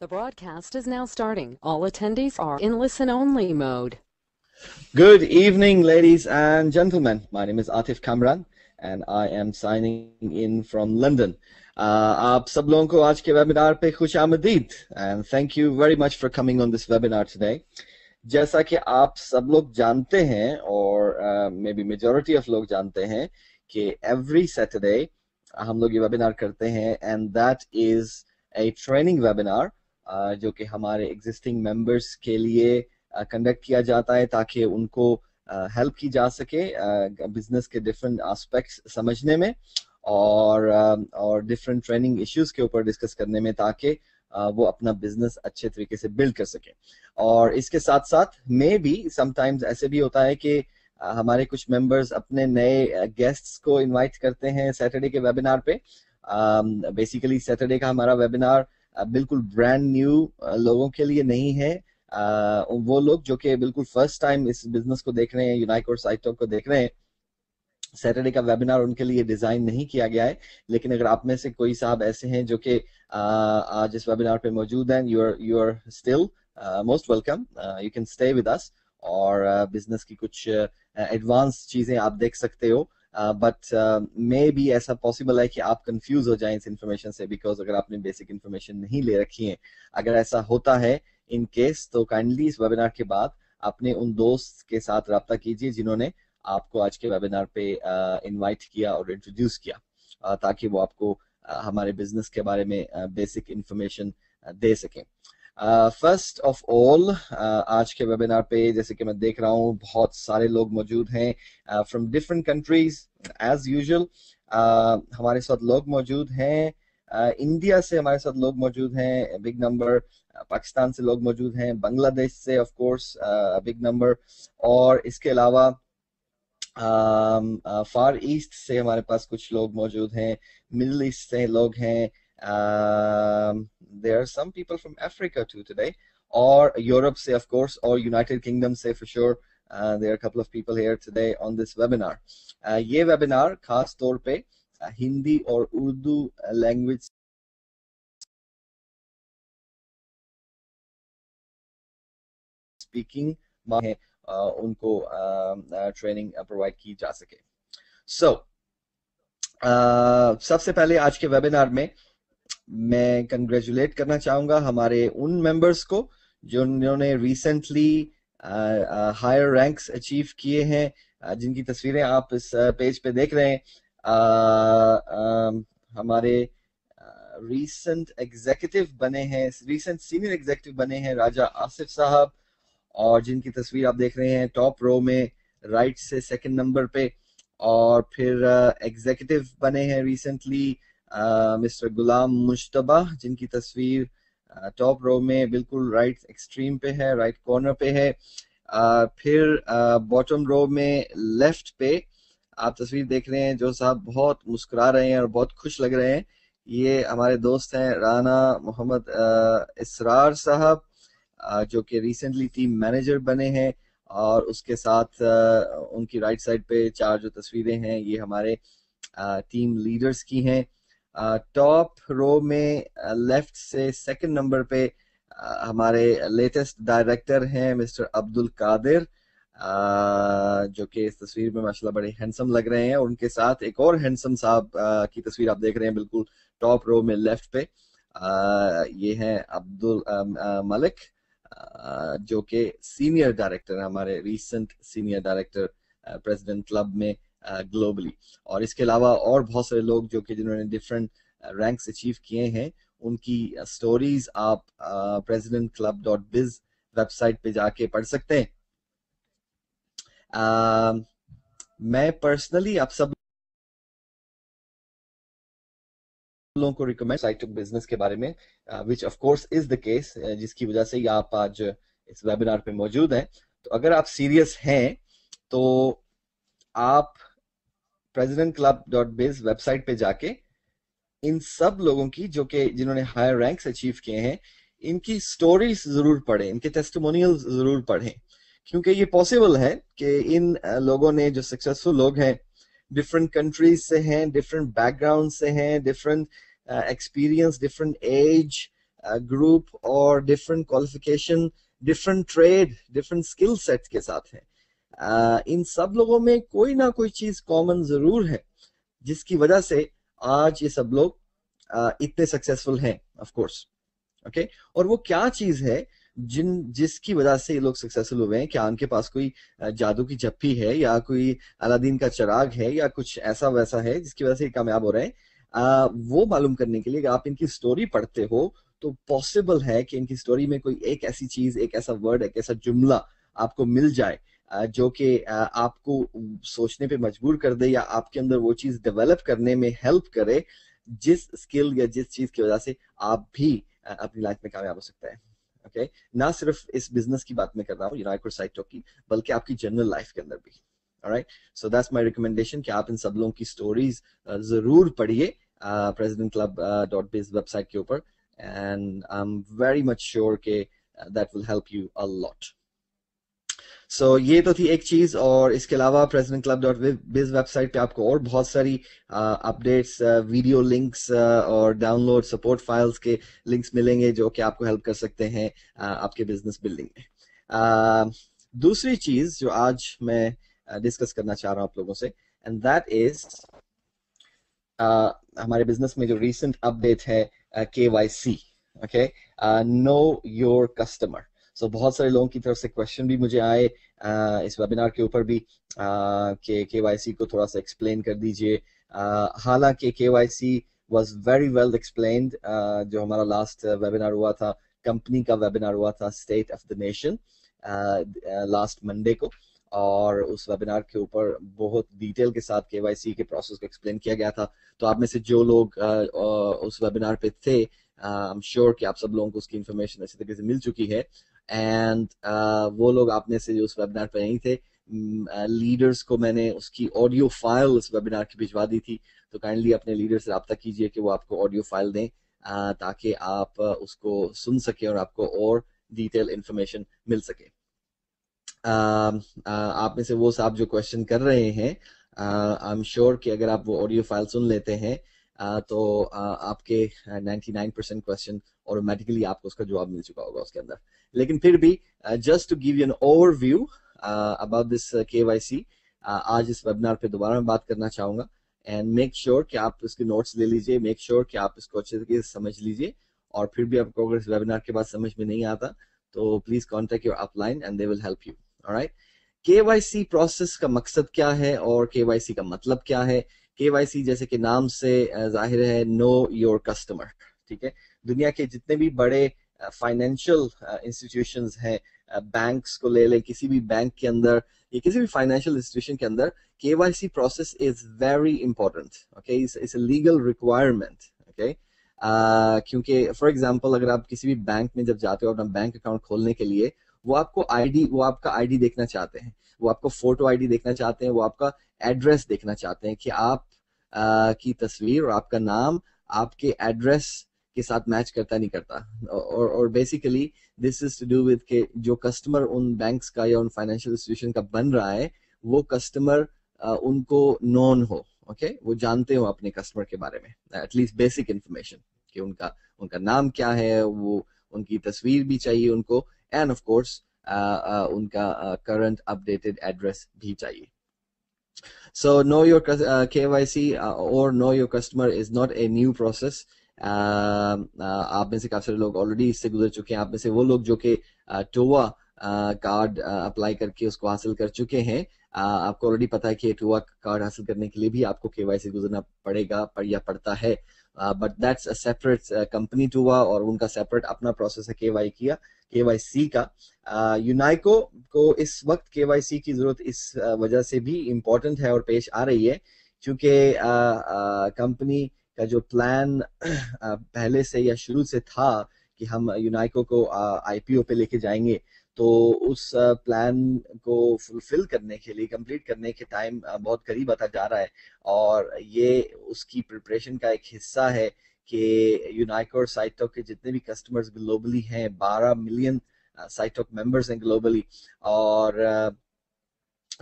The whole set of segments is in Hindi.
The broadcast is now starting. All attendees are in listen-only mode. Good evening, ladies and gentlemen. My name is Atif Kamran and I am signing in from London. आप सब लोगों को आज के वेबिनार पे खुश आमदीद and thank you very much for coming on this webinar today. जैसा कि आप सब लोग जानते हैं और maybe majority of लोग जानते हैं कि every Saturday हम लोग ये webinar करते हैं and that is a training webinar जो कि हमारे existing members के लिए कंडक्ट किया जाता है ताकि उनको हेल्प की जा सके बिजनेस के डिफरेंट एस्पेक्ट्स समझने में और डिफरेंट ट्रेनिंग इश्यूज के ऊपर डिस्कस करने में ताकि वो अपना बिजनेस अच्छे तरीके से बिल्ड कर सके। और इसके साथ साथ मे बी समटाइम्स ऐसे भी होता है कि हमारे कुछ मेंबर्स अपने नए गेस्ट्स को इनवाइट करते हैं सैटरडे के वेबिनार पे। बेसिकली सैटरडे का हमारा वेबिनार बिल्कुल ब्रांड न्यू लोगों के लिए नहीं है। वो लोग जो कि बिल्कुल फर्स्ट टाइम इस बिजनेस को देख रहे हैं, यूनाइक और साइटॉक को देख रहे हैं, सैटरडे का वेबिनार उनके लिए डिजाइन नहीं किया गया है। लेकिन अगर आप में से कोई साहब ऐसे हैं जो कि आज इस वेबिनार पे मौजूद हैं, you are still most welcome, you can stay with us और बिजनेस की कुछ एडवांस चीजें आप देख सकते हो। बट मे बी ऐसा पॉसिबल है कि आप कंफ्यूज हो जाएं इस इंफॉर्मेशन से, बिकॉज अगर आपने बेसिक इंफॉर्मेशन नहीं ले रखी है। अगर ऐसा होता है इन केस तो काइंडली इस वेबिनार के बाद अपने उन दोस्त के साथ रब्ता कीजिए जिन्होंने आपको आज के वेबिनार पे इनवाइट किया और इंट्रोड्यूस किया, ताकि वो आपको हमारे बिजनेस के बारे में बेसिक इंफॉर्मेशन दे सकें। फर्स्ट ऑफ ऑल आज के वेबिनार पे जैसे कि मैं देख रहा हूँ बहुत सारे लोग मौजूद हैं from different countries as usual. हमारे साथ लोग मौजूद हैं इंडिया से, हमारे साथ लोग मौजूद हैं बिग नंबर, पाकिस्तान से लोग मौजूद हैं, बांग्लादेश से ऑफ कोर्स बिग नंबर, और इसके अलावा फार ईस्ट से हमारे पास कुछ लोग मौजूद हैं, मिडिल ईस्ट से लोग हैं, there are some people from Africa to today, और यूरोप से ऑफ कोर्स, और यूनाइटेड किंगडम से for sure there are couple of people here today on this webinar. ये वेबिनार खास तौर पे हिंदी और उर्दू लैंग्वेज स्पीकिंग है उनको ट्रेनिंग प्रोवाइड की जा सके। सो सबसे पहले आज के वेबिनार में मैं कंग्रेचुलेट करना चाहूंगा हमारे उन मेंबर्स को जिन्होंने रिसेंटली हायर रैंक्स अचीव किए हैं, जिनकी तस्वीरें आप इस पेज पे देख रहे हैं। हमारे रीसेंट एग्जीक्यूटिव बने हैं, रीसेंट सीनियर एग्जीक्यूटिव बने हैं राजा आसिफ साहब, और जिनकी तस्वीर आप देख रहे हैं टॉप रो में राइट से सेकंड नंबर पे। और फिर एग्जीक्यूटिव बने हैं रिसेंटली मिस्टर गुलाम मुश्तबा, जिनकी तस्वीर टॉप रो में बिल्कुल राइट एक्सट्रीम पे है, राइट कॉर्नर पे है। फिर बॉटम रो में लेफ्ट पे आप तस्वीर देख रहे हैं, जो साहब बहुत मुस्कुरा रहे हैं और बहुत खुश लग रहे हैं, ये हमारे दोस्त हैं राना मोहम्मद इसरार साहब, जो कि रिसेंटली टीम मैनेजर बने हैं। और उसके साथ उनकी राइट साइड पे चार जो तस्वीरें हैं ये हमारे टीम लीडर्स की हैं। टॉप रो में लेफ्ट से सेकंड नंबर पे हमारे लेटेस्ट डायरेक्टर हैं मिस्टर अब्दुल कादिर, जो कि इस तस्वीर में माशाल्लाह बड़े हैंडसम लग रहे हैं। उनके साथ एक और हैंडसम साहब की तस्वीर आप देख रहे हैं बिल्कुल टॉप रो में लेफ्ट पे, ये हैं अब्दुल मलिक, जो कि सीनियर डायरेक्टर है, हमारे recent senior director president club में ग्लोबली। और इसके अलावा और बहुत सारे लोग जो कि जिन्होंने डिफरेंट रैंक्स अचीव किए हैं, उनकी स्टोरीज आप presidentclub.biz वेबसाइट पे जाके पढ़ सकते हैं। मैं पर्सनली आप सब लोगों को रिकमेंड साइट ऑफ बिजनेस के बारे में, which of course is the case, जिसकी वजह से ही आप आज इस वेबिनार पे मौजूद हैं। तो अगर आप सीरियस हैं तो आप presidentclub.biz वेबसाइट पे जाके इन सब लोगों की जो कि जिन्होंने हायर रैंक्स अचीव किए हैं, इनकी स्टोरीज जरूर पढ़ें, इनके टेस्टिमोनियल्स जरूर पढ़ें, क्योंकि ये पॉसिबल है कि इन लोगों ने, जो सक्सेसफुल लोग हैं, डिफरेंट कंट्रीज से हैं, डिफरेंट बैकग्राउंड से हैं, different experience, different age, group और different qualification, different trade, different skill set के साथ हैं। इन सब लोगों में कोई ना कोई चीज कॉमन जरूर है जिसकी वजह से आज ये सब लोग इतने सक्सेसफुल हैं, ऑफ कोर्स। ओके, और वो क्या चीज है जिसकी वजह से ये लोग सक्सेसफुल हुए हैं? क्या उनके पास कोई जादू की झप्पी है, या कोई अलादीन का चिराग है, या कुछ ऐसा वैसा है जिसकी वजह से ये कामयाब हो रहे हैं? वो मालूम करने के लिए अगर आप इनकी स्टोरी पढ़ते हो तो पॉसिबल है कि इनकी स्टोरी में कोई एक ऐसी चीज, एक ऐसा वर्ड, एक ऐसा जुमला आपको मिल जाए जो कि आपको सोचने पे मजबूर कर दे, या आपके अंदर वो चीज डेवलप करने में हेल्प करे, जिस स्किल या जिस चीज की वजह से आप भी अपनी लाइफ में कामयाब हो सकता है। ओके, ना सिर्फ इस बिजनेस की बात में कर रहा हूँ यूनाइको साइटो की, बल्कि आपकी जनरल लाइफ के अंदर भी। Alright, so that's my recommendation कि आप इन सब लोगों की स्टोरीज जरूर पढ़िए presidentclub.biz वेबसाइट के ऊपर, and I am very much sure के that will help you a lot. So ये तो थी एक चीज, और इसके अलावा presidentclub.biz वेबसाइट पे आपको और बहुत सारी अपडेट्स, वीडियो लिंक्स और डाउनलोड सपोर्ट फाइल्स के लिंक्स मिलेंगे जो कि आपको हेल्प कर सकते हैं आपके बिजनेस बिल्डिंग में। दूसरी चीज जो आज मैं डिस्कस करना चाह रहा हूं आप लोगों से, एंड दैट इज हमारे बिजनेस में जो रिसेंट अपडेट है KYC। Okay, know your customer. So बहुत सारे लोगों की तरफ से क्वेश्चन भी मुझे आए इस वेबिनार के ऊपर भी कि KYC को थोड़ा सा एक्सप्लेन कर दीजिए। हालांकि KYC was very well explained, जो हमारा लास्ट वेबिनार हुआ था, कंपनी का वेबिनार हुआ था state of the nation last Monday को, और उस वेबिनार के ऊपर बहुत डिटेल के साथ KYC के प्रोसेस को एक्सप्लेन किया गया था। तो आप में से जो लोग उस वेबिनार पे थे, आई एम श्योर कि आप सब लोगों को उसकी इन्फॉर्मेशन अच्छी तरीके से मिल चुकी है। एंड वो लोग आप में से जो उस वेबिनार पे नहीं थे, लीडर्स को मैंने उसकी ऑडियो फाइल उस वेबिनार की भिजवा दी थी, तो काइंडली अपने लीडर से रब्ता कीजिए कि वो आपको ऑडियो फाइल दें ताकि आप उसको सुन सके और आपको और डिटेल इन्फॉर्मेशन मिल सके। आप में से वो साहब जो क्वेश्चन कर रहे हैं, आई एम श्योर कि अगर आप वो ऑडियो फाइल सुन लेते हैं तो आपके 99% क्वेश्चन ऑटोमेटिकली आपको उसका जवाब मिल चुका होगा उसके अंदर। लेकिन फिर भी just to give you an overview about this KYC, आज इस वेबिनार पे दोबारा मैं बात करना चाहूंगा, एंड मेक श्योर कि आप इसके नोट्स ले लीजिए, मेक श्योर कि आप इसको अच्छे तरीके से समझ लीजिए, और फिर भी आपको अगर इस वेबिनार के बाद समझ में नहीं आता तो please contact your upline and they will help you. Alright, KYC process का मकसद क्या है और KYC का मतलब क्या है? KYC जैसे कि नाम से जाहिर है, नो योर कस्टमर। ठीक है, दुनिया के जितने भी बड़े फाइनेंशियल इंस्टीट्यूशंस हैं, बैंक्स को ले लें, किसी भी बैंक के अंदर या किसी भी फाइनेंशियल इंस्टीट्यूशन के अंदर KYC process is very important. Okay, it's a legal requirement. Okay, क्योंकि फॉर एग्जांपल अगर आप किसी भी बैंक में जब जाते हो अपना बैंक अकाउंट खोलने के लिए, वो आपका आईडी देखना चाहते हैं, वो आपको फोटो आईडी देखना चाहते हैं, वो आपका एड्रेस देखना चाहते हैं कि आप की तस्वीर और आपका नाम आपके एड्रेस के साथ मैच करता नहीं करता। और basically this is to do with के जो कस्टमर उन बैंक्स का या उन फाइनेंशियल इंस्टीट्यूशन का बन रहा है, वो कस्टमर उनको नोन हो। ओके, वो जानते हो अपने कस्टमर के बारे में एटलीस्ट बेसिक इंफॉर्मेशन कि उनका नाम क्या है, वो उनकी तस्वीर भी चाहिए उनको, एंड ऑफ कोर्स उनका करंट अपडेटेड एड्रेस भी चाहिए। So know your KYC or know your customer is not a new process. आप में से काफी सारे लोग ऑलरेडी इससे गुजर चुके हैं। आप में से वो लोग जो कि टोवा कार्ड अप्लाई करके उसको हासिल कर चुके हैं, आपको ऑलरेडी पता है कि टोवा कार्ड हासिल करने के लिए भी आपको KYC गुजरना पड़ेगा या पड़ता है, but that's a separate company Toba, और उनका सेपरेट अपना प्रोसेस है KYC का। यूनाइको को इस वक्त KYC की जरूरत इस वजह से भी इम्पोर्टेंट है और पेश आ रही है क्योंकि कंपनी का जो प्लान पहले से या शुरू से था कि हम यूनाइको को IPO पे लेके जाएंगे, तो उस प्लान को फुलफिल करने के लिए, कंप्लीट करने के टाइम बहुत करीब आता जा रहा है, और ये उसकी प्रिपरेशन का एक हिस्सा है कि यूनाइको और साइटॉक के जितने भी कस्टमर्स ग्लोबली हैं, 12 मिलियन साइटॉक मेंबर्स हैं ग्लोबली, और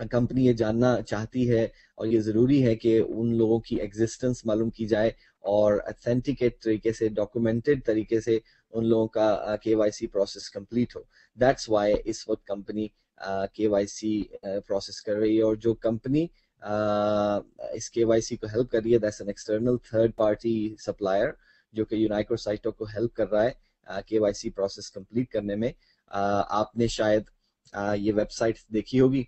कंपनी ये जानना चाहती है और ये जरूरी है कि उन लोगों की एग्जिस्टेंस मालूम की जाए और ऑथेंटिकेट तरीके से, डॉक्यूमेंटेड तरीके से उन लोगों का केवाईसी प्रोसेस कंप्लीट हो। दैट्स वाई इस वक्त कंपनी केवाईसी प्रोसेस कर रही है, और जो कंपनी इस केवाईसी को हेल्प कर रही है, that's an external third party supplier जो कि यूनाइको साइटो को हेल्प कर रहा है केवाईसी प्रोसेस कंप्लीट करने में। आपने शायद ये वेबसाइट देखी होगी,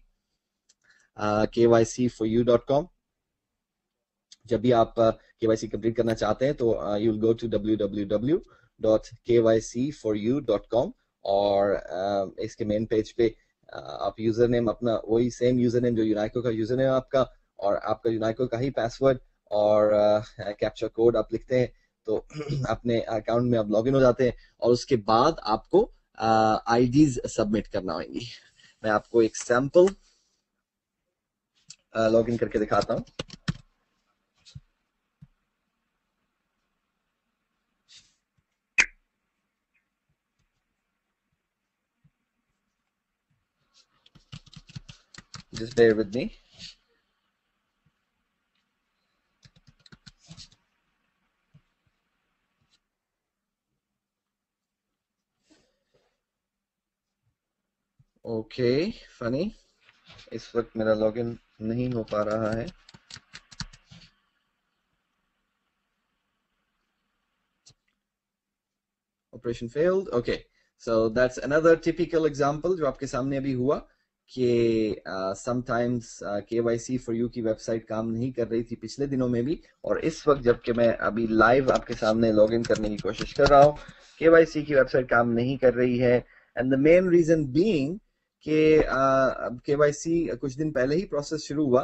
kyc4u.com। जब भी आप केवाईसी कंप्लीट करना चाहते हैं तो you will go to www.kyc4u.com, और इसके मेन पेज पे आप यूजर नेम अपना, वही सेम यूजर नेम जो यूनाइको का यूजर नेम आपका, और आपका यूनाइको का ही पासवर्ड और कैप्चा कोड आप लिखते हैं तो अपने अकाउंट में आप लॉगिन हो जाते हैं, और उसके बाद आपको आईडीज सबमिट करना होंगी। मैं आपको एक सैंपल लॉगिन करके दिखाता हूँ। Just bear with me. Okay, funny, इस वक्त मेरा लॉगिन नहीं हो पा रहा है। Operation failed. Okay, so that's another typical example जो आपके सामने अभी हुआ कि समटाइम्स केवाईसी फॉर यू की वेबसाइट काम नहीं कर रही थी पिछले दिनों में भी, और इस वक्त जबकि मैं अभी लाइव आपके सामने लॉगिन करने की कोशिश कर रहा हूँ, केवाईसी की वेबसाइट काम नहीं कर रही है। And the main reason being कि केवाईसी कुछ दिन पहले ही प्रोसेस शुरू हुआ,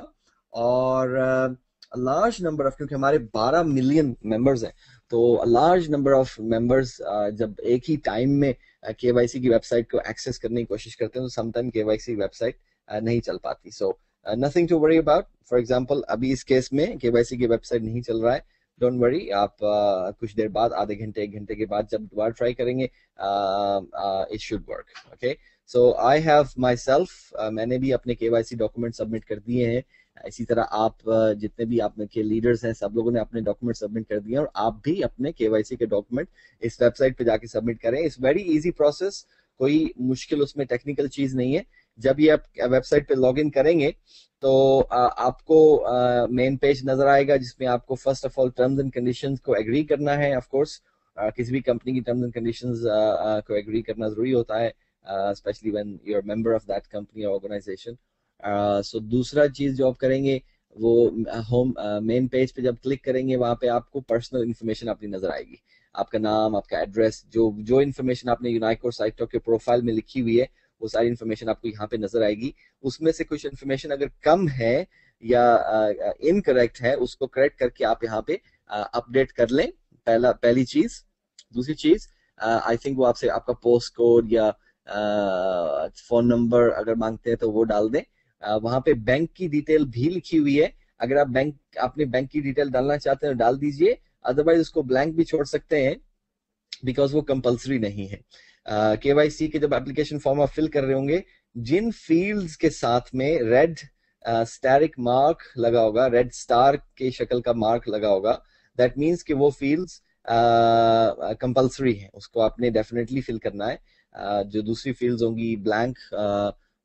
और लार्ज नंबर ऑफ, क्योंकि हमारे 12 मिलियन मेंबर्स हैं, तो लार्ज नंबर ऑफ मेंबर्स जब एक ही टाइम में केवाईसी की वेबसाइट को एक्सेस करने की कोशिश करते हैं तो समटाइम केवाईसी वेबसाइट नहीं चल पाती। So nothing to worry about. For example अभी इस केस में केवाईसी की वेबसाइट नहीं चल रहा है, डोंट वरी। आप कुछ देर बाद, आधे घंटे, एक घंटे के बाद जब दोबारा ट्राई करेंगे, it should work. Okay, so I have my self, मैंने भी अपने केवाईसी डॉक्यूमेंट सबमिट कर दिए हैं। इसी तरह आप जितने भी आप के लीडर्स हैं, सब लोगों ने अपने डॉक्यूमेंट सबमिट कर दिए हैं, और आप भी अपने केवाईसी के डॉक्यूमेंट इस वेबसाइट पे जाके सबमिट करें। इट्स वेरी इजी प्रोसेस, कोई मुश्किल उसमें टेक्निकल चीज नहीं है। जब ये आप वेबसाइट पे लॉगिन करेंगे तो आपको मेन पेज नजर आएगा जिसमें आपको first of all terms and conditions को एग्री करना है। ऑफ कोर्स किसी भी कंपनी की टर्म्स एंड कंडीशंस को एग्री करना जरूरी होता है, specially when you are member of that company और ऑर्गेनाइजेशन। सो दूसरा चीज जो आप करेंगे वो होम मेन पेज पे जब क्लिक करेंगे वहां पे आपको पर्सनल इंफॉर्मेशन अपनी नजर आएगी, आपका नाम, आपका एड्रेस, जो इन्फॉर्मेशन आपने यूनाइको साइटो के प्रोफाइल में लिखी हुई है वो सारी इन्फॉर्मेशन आपको यहाँ पे नजर आएगी। उसमें से कुछ इन्फॉर्मेशन अगर कम है या इनकरेक्ट है उसको करेक्ट करके आप यहाँ पे अपडेट कर लें, पहली चीज। दूसरी चीज, आई थिंक वो आपसे आपका पोस्ट कोड या फोन नंबर अगर मांगते हैं तो वो डाल दें। वहां पे बैंक की डिटेल भी लिखी हुई है, अगर आप अपने बैंक की डिटेल डालना चाहते हैं तो डाल दीजिए, अदरवाइज उसको ब्लैंक भी छोड़ सकते हैं बिकॉज वो कंपलसरी नहीं है। केवाईसी के जब एप्लीकेशन फॉर्म आप फिल कर रहे होंगे, जिन फील्ड्स के साथ में रेड स्टैरिक मार्क लगा होगा, रेड स्टार के शक्ल का मार्क लगा होगा, दैट मीन्स कि वो फील्ड्स कंपलसरी है, उसको आपने डेफिनेटली फिल करना है। जो दूसरी फील्ड्स होंगी ब्लैंक,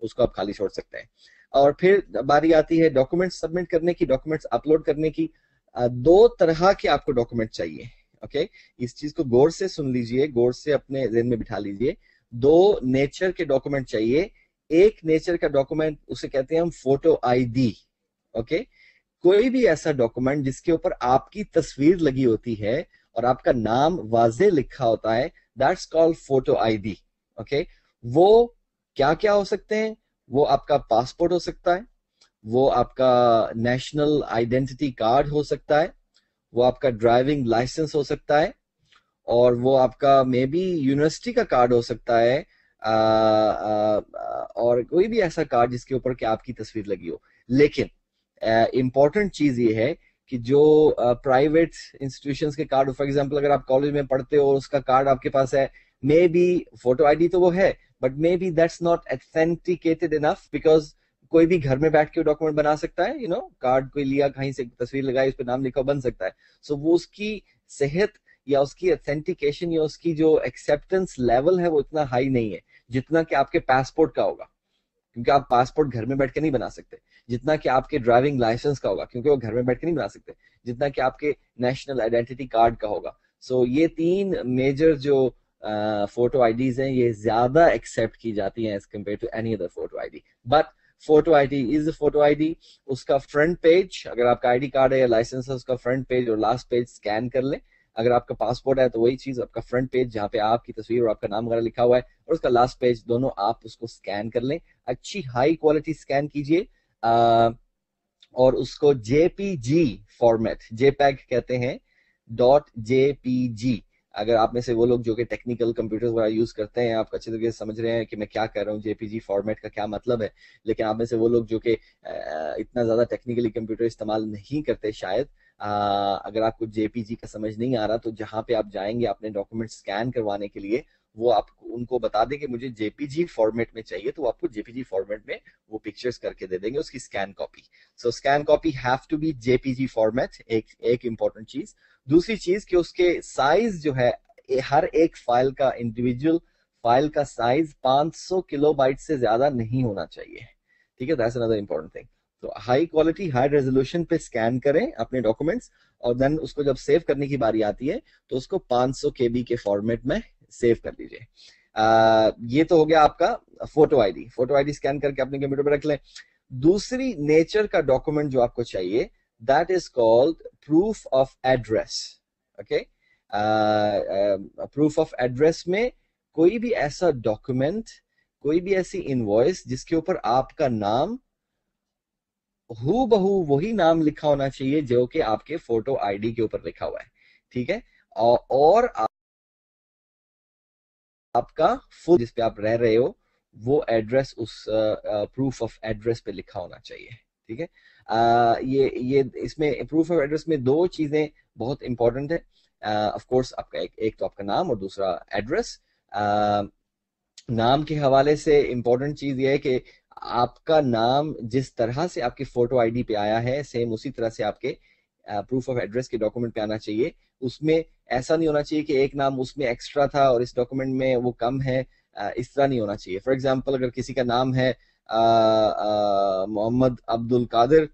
उसको आप खाली छोड़ सकते हैं। और फिर बारी आती है डॉक्यूमेंट्स सबमिट करने की, डॉक्यूमेंट्स अपलोड करने की। दो तरह के आपको डॉक्यूमेंट चाहिए। ओके, इस चीज को गौर से सुन लीजिए, गौर से अपने ज़हन में बिठा लीजिए। दो नेचर के डॉक्यूमेंट चाहिए। एक नेचर का डॉक्यूमेंट उसे कहते हैं हम फोटो आईडी। ओके, कोई भी ऐसा डॉक्यूमेंट जिसके ऊपर आपकी तस्वीर लगी होती है और आपका नाम वाजे लिखा होता है, that's called photo ID. Okay, वो क्या क्या हो सकते हैं? वो आपका पासपोर्ट हो सकता है, वो आपका नेशनल आइडेंटिटी कार्ड हो सकता है, वो आपका ड्राइविंग लाइसेंस हो सकता है, और वो आपका मे बी यूनिवर्सिटी का कार्ड हो सकता है, और कोई भी ऐसा कार्ड जिसके ऊपर कि आपकी तस्वीर लगी हो। लेकिन इंपॉर्टेंट चीज ये है कि जो प्राइवेट इंस्टीट्यूशंस के कार्ड, फॉर एग्जांपल अगर आप कॉलेज में पढ़ते हो और उसका कार्ड आपके पास है, मे बी फोटो आईडी तो वो है, but may be that's not authenticated enough, because कोई भी घर में बैठ के डॉक्यूमेंट बना सकता है, कार्ड कोई लिया, कहीं से तस्वीर लगाई, उस पर नाम लिखा, बन सकता है। सो वो उसकी सेहत या उसकी ऑथेंटिकेशन या उसकी जो एक्सेप्टेंस लेवल है वो इतना हाई नहीं है जितना कि आपके पासपोर्ट का होगा, क्योंकि आप पासपोर्ट घर में बैठ के नहीं बना सकते। जितना कि आपके ड्राइविंग लाइसेंस का होगा, क्योंकि वो घर में बैठ के नहीं बना सकते। जितना कि आपके नेशनल आइडेंटिटी कार्ड का होगा। सो ये 3 मेजर जो फोटो आईडीज हैं, ये ज्यादा एक्सेप्ट की जाती हैं as compare to any other photo ID. But photo ID is photo ID. उसका फ्रंट पेज, अगर आपका आईडी कार्ड है या लाइसेंस है, उसका फ्रंट पेज और लास्ट पेज स्कैन कर लें। अगर आपका पासपोर्ट है तो वही चीज, आपका फ्रंट पेज जहाँ पे आपकी तस्वीर और आपका नाम वगैरह लिखा हुआ है, और उसका लास्ट पेज, दोनों आप उसको स्कैन कर लें। अच्छी हाई क्वालिटी स्कैन कीजिए और उसको जेपीजी फॉर्मेट, जेपैग कहते हैं, .jpg। अगर आप में से वो लोग जो कि टेक्निकल कंप्यूटर्स वगैरह यूज करते हैं, आप अच्छे तरीके से समझ रहे हैं कि मैं क्या कह रहा हूँ, जेपीजी फॉर्मेट का क्या मतलब है। लेकिन आप में से वो लोग जो कि इतना ज्यादा टेक्निकली कंप्यूटर इस्तेमाल नहीं करते शायद, अगर आपको जेपीजी का समझ नहीं आ रहा, तो जहां पे आप जाएंगे अपने डॉक्यूमेंट स्कैन करवाने के लिए, वो आपको उनको बता दें कि मुझे जेपीजी फॉर्मेट में चाहिए, तो आपको जेपीजी फॉर्मेट में वो पिक्चर्स करके दे देंगे, उसकी scan copy. So scan copy have to be JPG format, एक इंपॉर्टेंट चीज। दूसरी चीज कि उसके साइज जो है, हर एक फाइल का, इंडिविजुअल फाइल का साइज 500 किलोबाइट से ज्यादा नहीं होना चाहिए। ठीक है, दैट्स अनदर इंपॉर्टेंट थिंग। तो हाई क्वालिटी, हाई रेजोल्यूशन पे स्कैन करें अपने डॉक्यूमेंट्स, और देन उसको जब सेव करने की बारी आती है तो उसको 500 केबी के फॉर्मेट में सेव कर लीजिए। ये तो हो गया आपका photo ID. Photo ID scan करके अपने कंप्यूटर पर रख लें। दूसरी नेचर का डॉक्यूमेंट जो आपको चाहिए, that is called proof of address. Okay, proof of address में कोई भी ऐसा डॉक्यूमेंट, कोई भी ऐसी इनवॉइस जिसके ऊपर आपका नाम हू बहू वही नाम लिखा होना चाहिए जो कि आपके फोटो आईडी के ऊपर लिखा हुआ है। ठीक है, और आपका फुल, जिस पे आप रह रहे हो, वो एड्रेस उस प्रूफ ऑफ एड्रेस पे लिखा होना चाहिए। ठीक है, ये इसमें प्रूफ ऑफ एड्रेस में 2 चीजें बहुत इंपॉर्टेंट है। ऑफ कोर्स आपका एक तो आपका नाम और दूसरा एड्रेस। नाम के हवाले से इंपॉर्टेंट चीज ये है कि आपका नाम जिस तरह से आपकी फोटो आईडी पे आया है, सेम उसी तरह से आपके प्रूफ ऑफ एड्रेस के डॉक्यूमेंट पे आना चाहिए। उसमें ऐसा नहीं होना चाहिए कि एक नाम उसमें एक्स्ट्रा था और इस डॉक्यूमेंट में वो कम है। इस तरह नहीं होना चाहिए। फॉर एग्जांपल, अगर किसी का नाम है मोहम्मद अब्दुल कादिर,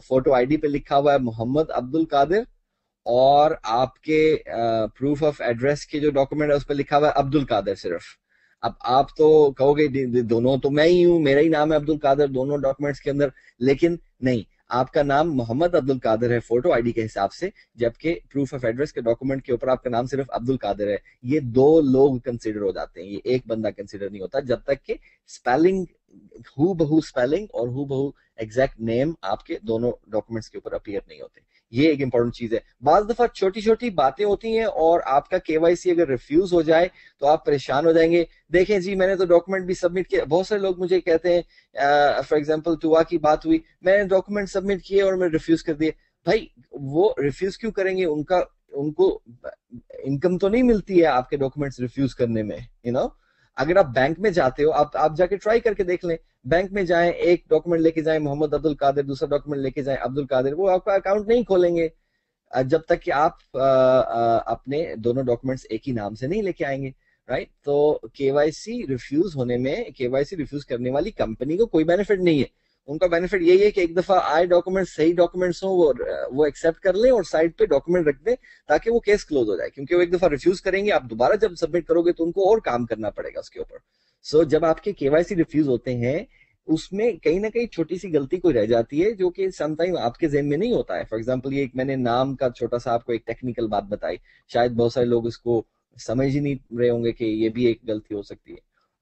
फोटो आईडी पे लिखा हुआ है मोहम्मद अब्दुल कादिर, और आपके प्रूफ ऑफ एड्रेस के जो डॉक्यूमेंट है उस पर लिखा हुआ है अब्दुल कादिर सिर्फ। अब आप तो कहोगे दोनों तो मैं ही हूं, मेरा ही नाम है अब्दुल कादिर दोनों डॉक्यूमेंट्स के अंदर, लेकिन नहीं, आपका नाम मोहम्मद अब्दुल कादिर है फोटो आईडी के हिसाब से, जबकि प्रूफ ऑफ एड्रेस के डॉक्यूमेंट के ऊपर आपका नाम सिर्फ अब्दुल कादिर है। ये 2 लोग कंसिडर हो जाते हैं, ये एक बंदा कंसिडर नहीं होता, जब तक कि स्पेलिंग, हू बहू स्पेलिंग और हू बहू एग्जैक्ट नेम आपके दोनों डॉक्यूमेंट्स के ऊपर अपीयर नहीं होते। ये एक इंपॉर्टेंट चीज है। बाज दफा छोटी छोटी बातें होती हैं और आपका केवाईसी अगर रिफ्यूज हो जाए तो आप परेशान हो जाएंगे। देखें जी, मैंने तो डॉक्यूमेंट भी सबमिट किया। बहुत सारे लोग मुझे कहते हैं, फॉर एग्जांपल टुआ की बात हुई, मैंने डॉक्यूमेंट सबमिट किए और मैं रिफ्यूज कर दिए। भाई, वो रिफ्यूज क्यों करेंगे? उनको इनकम तो नहीं मिलती है आपके डॉक्यूमेंट्स रिफ्यूज करने में, अगर आप बैंक में जाते हो, आप जाके ट्राई करके देख लें। बैंक में जाएं, एक डॉक्यूमेंट लेके जाएं मोहम्मद अब्दुल कादिर, दूसरा डॉक्यूमेंट लेके जाएं अब्दुल कादिर, वो आपका अकाउंट नहीं खोलेंगे जब तक कि आप अपने दोनों डॉक्यूमेंट्स एक ही नाम से नहीं लेके आएंगे। राइट, तो केवाईसी रिफ्यूज होने में, केवाईसी रिफ्यूज करने वाली कंपनी को कोई बेनिफिट नहीं है। उनका बेनिफिट यही है कि एक दफा आए डॉक्यूमेंट, सही डॉक्यूमेंट्स हो, वो एक्सेप्ट कर लें और साइड पे डॉक्यूमेंट रख दें ताकि वो केस क्लोज हो जाए। क्योंकि वो एक दफा रिफ्यूज करेंगे, आप दोबारा जब सबमिट करोगे तो उनको और काम करना पड़ेगा उसके ऊपर। सो जब आपके केवाईसी रिफ्यूज होते हैं, उसमें कहीं ना कहीं छोटी सी गलती कोई रह जाती है जो कि समटाइम आपके ज़हन में नहीं होता है। फॉर एग्जांपल, ये एक मैंने नाम का छोटा सा आपको एक टेक्निकल बात बताई, शायद बहुत सारे लोग इसको समझ ही नहीं रहे होंगे कि ये भी एक गलती हो सकती है।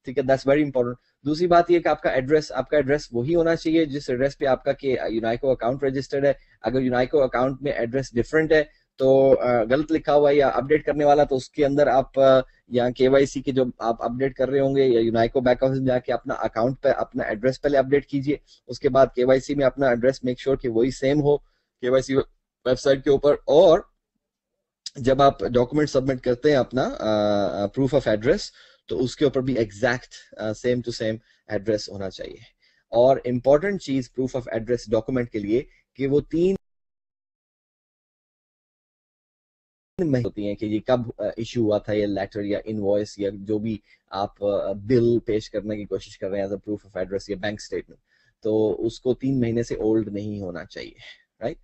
ठीक है, दैट्स वेरी इंपॉर्टेंट। दूसरी बात ये कि आपका एड्रेस वही होना चाहिए जिस एड्रेस पे आपका के यूनाइको अकाउंट रजिस्टर्ड है। अगर यूनाइको अकाउंट में एड्रेस डिफरेंट है, तो गलत लिखा हुआ है या अपडेट करने वाला, तो उसके अंदर आप या केवाईसी के जो आप अपडेट कर रहे होंगे या यूनाइको बैक ऑफिस में जाके अपना अकाउंट पे अपना एड्रेस पहले अपडेट कीजिए। उसके बाद केवाईसी में अपना एड्रेस मेक श्योर कि वही सेम हो केवाईसी वेबसाइट के ऊपर। और जब आप डॉक्यूमेंट सबमिट करते हैं अपना प्रूफ ऑफ एड्रेस, तो उसके ऊपर भी exact same to same address होना चाहिए। और इम्पोर्टेंट चीज प्रूफ ऑफ एड्रेस डॉक्यूमेंट के लिए कि वो 3 होती हैं कि ये कब इशू हुआ था, ये लेटर या इनवॉइस या जो भी आप बिल पेश करने की कोशिश कर रहे हैं as a proof of address या बैंक स्टेटमेंट, तो उसको 3 महीने से ओल्ड नहीं होना चाहिए, राइट।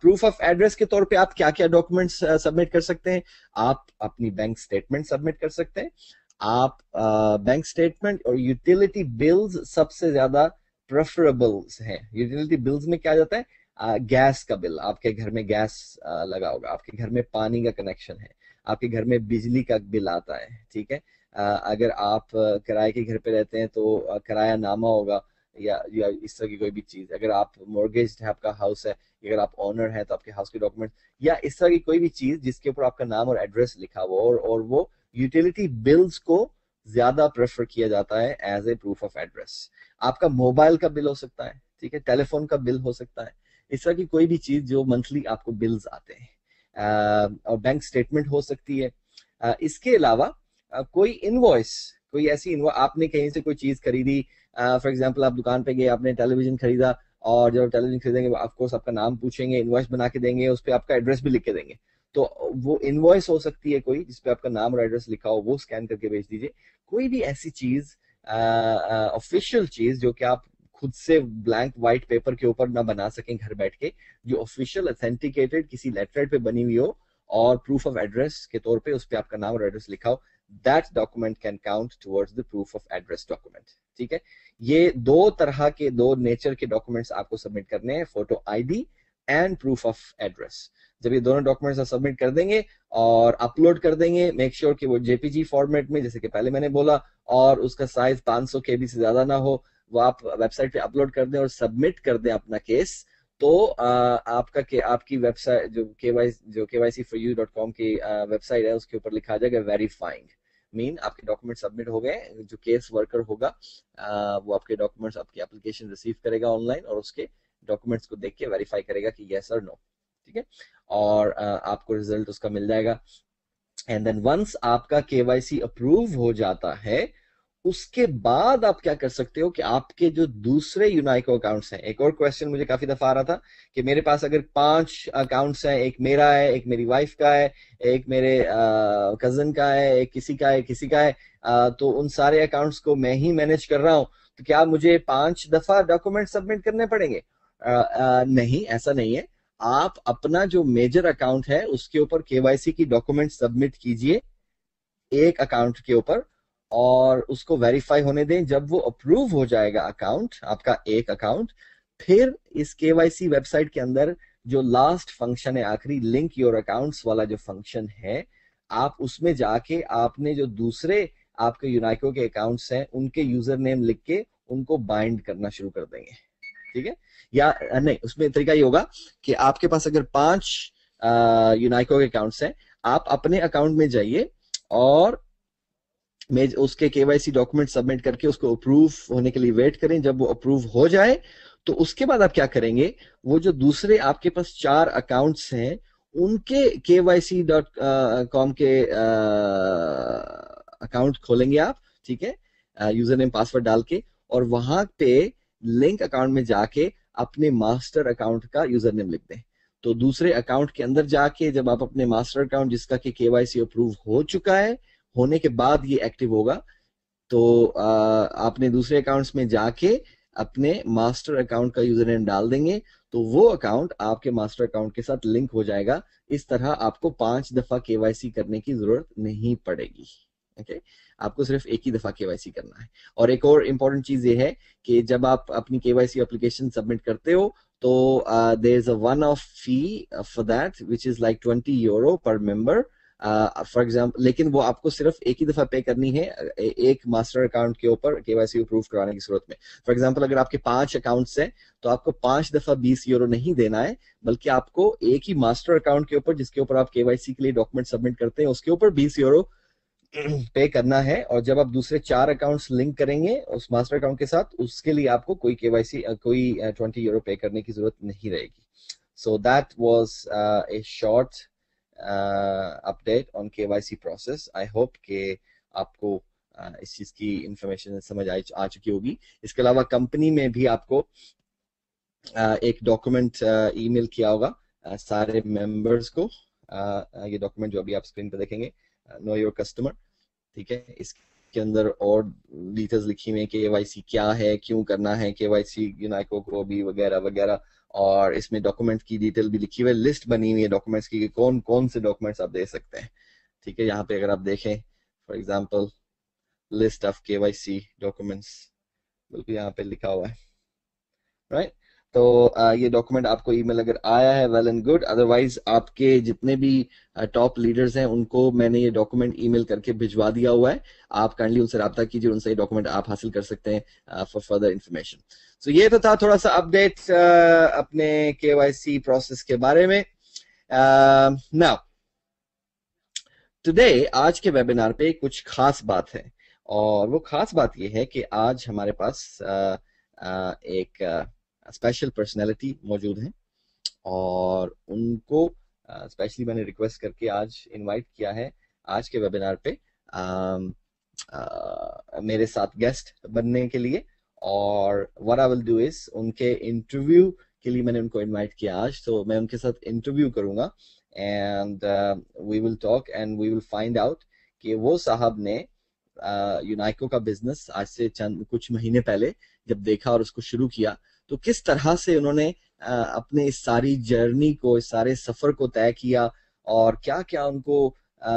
प्रूफ ऑफ एड्रेस के तौर पे आप क्या क्या डॉक्यूमेंट्स सबमिट कर सकते हैं? आप अपनी बैंक स्टेटमेंट सबमिट कर सकते हैं। आप बैंक स्टेटमेंट और यूटिलिटी बिल्स सबसे ज्यादा प्रेफरेबल्स हैं। यूटिलिटी बिल्स में क्या जाता है? गैस का बिल, आपके घर में गैस लगा होगा, आपके घर में पानी का कनेक्शन है, आपके घर में बिजली का बिल आता है, ठीक है। अगर आप किराए के घर पे रहते हैं तो किराया नामा होगा या इस तरह की कोई भी चीज। अगर आप मॉर्गेज है, आपका हाउस है, अगर आप ओनर है तो आपके हाउस के डॉक्यूमेंट या इस तरह की कोई भी चीज जिसके ऊपर आपका नाम और एड्रेस लिखा हुआ और वो यूटिलिटी बिल्स को ज्यादा प्रेफर किया जाता है as a proof of address. आपका मोबाइल का बिल हो सकता है, ठीक है, टेलीफोन का बिल हो सकता है, इस तरह की कोई भी चीज जो मंथली आपको बिल्स आते हैं, और बैंक स्टेटमेंट हो सकती है। इसके अलावा कोई इनवॉइस, कोई ऐसी इनवॉइस आपने कहीं से कोई चीज खरीदी, फॉर एग्जांपल आप दुकान पे गए, आपने टेलीविजन खरीदा और जब टेलीविजन खरीदेंगे ऑफ कोर्स आपका नाम पूछेंगे, इनवॉइस बना के देंगे, उस पर आपका एड्रेस भी लिख के देंगे, तो वो इनवॉइस हो सकती है कोई जिसपे आपका नाम और एड्रेस लिखा हो, वो स्कैन करके भेज दीजिए। कोई भी ऐसी चीज ऑफिशियल चीज जो कि आप खुद से ब्लैंक व्हाइट पेपर के ऊपर ना बना सकें घर बैठ के, जो ऑफिशियल ऑथेंटिकेटेड किसी लेटर पे बनी हुई हो और प्रूफ ऑफ एड्रेस के तौर पे उस पे आपका नाम और एड्रेस लिखा हो, that document can count towards the proof of address document, ठीक है। ये दो तरह के, दो नेचर के डॉक्यूमेंट्स आपको सबमिट करने हैं, photo ID and proof of address. जब ये दोनों डॉक्यूमेंट्स आप सबमिट कर देंगे और अपलोड कर देंगे, मेक श्योर कि वो जेपीजी फॉर्मेट में, जैसे कि पहले मैंने बोला, और उसका साइज 500 केबी से ज्यादा ना हो, वो आप वेबसाइट पे अपलोड कर दें और सबमिट कर दें अपना केस, तो आपका के आपकी वेबसाइट जो KYC4you.com की वेबसाइट है उसके ऊपर लिखा जाएगा वेरीफाइंग, मीन आपके डॉक्यूमेंट सबमिट हो गए। जो केस वर्कर होगा वो आपके डॉक्यूमेंट्स, आपकी एप्लीकेशन रिसीव करेगा ऑनलाइन और उसके डॉक्यूमेंट्स को देख के वेरीफाई करेगा कि यस और नो, ठीक है, और आपको रिजल्ट उसका मिल जाएगा। एंड देन वंस आपका KYC अप्रूव हो जाता है, उसके बाद आप क्या कर सकते हो कि आपके जो दूसरे यूनाइको अकाउंट्स हैं, एक और क्वेश्चन मुझे काफी दफा आ रहा था कि मेरे पास अगर 5 अकाउंट्स हैं, एक मेरा है, एक मेरी वाइफ का है, एक मेरे कजन का है, एक किसी का है, किसी का है, तो उन सारे अकाउंट्स को मैं ही मैनेज कर रहा हूं, तो क्या मुझे 5 दफा डॉक्यूमेंट सबमिट करने पड़ेंगे? नहीं, ऐसा नहीं है। आप अपना जो मेजर अकाउंट है उसके ऊपर KYC की डॉक्यूमेंट सबमिट कीजिए एक अकाउंट के ऊपर और उसको वेरीफाई होने दें। जब वो अप्रूव हो जाएगा अकाउंट, आपका एक अकाउंट, फिर इस KYC वेबसाइट के अंदर जो लास्ट फंक्शन है, आखिरी लिंक योर अकाउंट्स वाला जो फंक्शन है, आप उसमें जाके आपने जो दूसरे आपके यूनाइको के अकाउंट्स हैं उनके यूजर नेम लिख के उनको बाइंड करना शुरू कर देंगे, ठीक है। या नहीं, उसमें तरीका ये होगा कि आपके पास अगर 5 यूनाइको के अकाउंट्स हैं, आप अपने अकाउंट में जाइए और उसके KYC डॉक्यूमेंट सबमिट करके उसको अप्रूव होने के लिए वेट करें। जब वो अप्रूव हो जाए तो उसके बाद आप क्या करेंगे, वो जो दूसरे आपके पास 4 अकाउंट्स हैं उनके KYC.com के अकाउंट खोलेंगे आप, ठीक है, यूजर नेम पासवर्ड डाल के, और वहां पे लिंक अकाउंट में जाके अपने मास्टर अकाउंट का यूजर नेम लिख दें। तो दूसरे अकाउंट के अंदर जाके जब आप अपने मास्टर अकाउंट जिसका कि KYC अप्रूव हो चुका है, होने के बाद ये एक्टिव होगा, तो आपने दूसरे अकाउंट्स में जाके अपने मास्टर अकाउंट का यूजर नेम डाल देंगे, तो वो अकाउंट आपके मास्टर अकाउंट के साथ लिंक हो जाएगा। इस तरह आपको 5 दफा KYC करने की जरूरत नहीं पड़ेगी, ओके। आपको सिर्फ एक ही दफा KYC करना है। और एक और इम्पोर्टेंट चीज ये है कि जब आप अपनी KYC एप्लीकेशन सबमिट करते हो तो there is a one off fee for that which is like €20 per member, for example, लेकिन वो आपको सिर्फ एक ही दफा पे करनी है एक मास्टर अकाउंट के ऊपर KYC अप्रूव कराने की सूरत में। फॉर एग्जाम्पल अगर आपके 5 अकाउंट्स हैं तो आपको 5 दफा €20 नहीं देना है, बल्कि आपको एक ही मास्टर अकाउंट के ऊपर जिसके ऊपर आप KYC के लिए डॉक्यूमेंट सबमिट करते हैं उसके ऊपर €20 पे करना है। और जब आप दूसरे 4 अकाउंट्स लिंक करेंगे उस मास्टर अकाउंट के साथ, उसके लिए आपको कोई KYC कोई €20 पे करने की जरूरत नहीं रहेगी। So that was a short update on KYC process. I hope कि आपको इस चीज की इंफॉर्मेशन समझ आ चुकी होगी। इसके अलावा कंपनी में भी आपको एक डॉक्यूमेंट ईमेल किया होगा सारे मेंबर्स को। ये डॉक्यूमेंट जो अभी आप स्क्रीन पर देखेंगे, नो योर कस्टमर, ठीक है। इसके अंदर और डिटेल्स लिखी हुई है, केवाईसी क्या है, क्यों करना है केवाईसी यूनाइको को भी, वगैरह वगैरह। और इसमें डॉक्यूमेंट की डिटेल भी लिखी हुई है, लिस्ट बनी हुई है डॉक्यूमेंट्स की कि कौन कौन से डॉक्यूमेंट्स आप दे सकते हैं, ठीक है। यहाँ पे अगर आप देखें for example list of KYC documents, बिल्कुल यहाँ पे लिखा हुआ है, राइट। तो ये डॉक्यूमेंट आपको ईमेल अगर आया है, वेल एंड गुड। अदरवाइज आपके जितने भी टॉप लीडर्स हैं उनको मैंने ये डॉक्यूमेंट ईमेल करके भिजवा दिया हुआ है। आप काइंडली उनसे रब्ता कीजिए, उनसे ये डॉक्यूमेंट आप हासिल कर सकते हैं फॉर फर्दर इंफॉर्मेशन। सो ये तो था थोड़ा सा अपडेट अपने केवाईसी प्रोसेस के बारे में। नाउ टुडे, आज के वेबिनार पे कुछ खास बात है, और वो खास बात ये है कि आज हमारे पास एक स्पेशल पर्सनैलिटी मौजूद हैं, और उनको स्पेशली मैंने रिक्वेस्ट करके आज इनवाइट किया है आज के वेबिनार पे मेरे साथ गेस्ट बनने के लिए। और what I will do is, उनके इंटरव्यू के लिए मैंने उनको इनवाइट किया आज, तो मैं उनके साथ इंटरव्यू करूंगा and we will talk and we will find out कि वो साहब ने यूनाइको का बिजनेस आज से कुछ महीने पहले जब देखा और उसको शुरू किया, तो किस तरह से उन्होंने अपने इस सारी जर्नी को, इस सारे सफर को तय किया, और क्या क्या उनको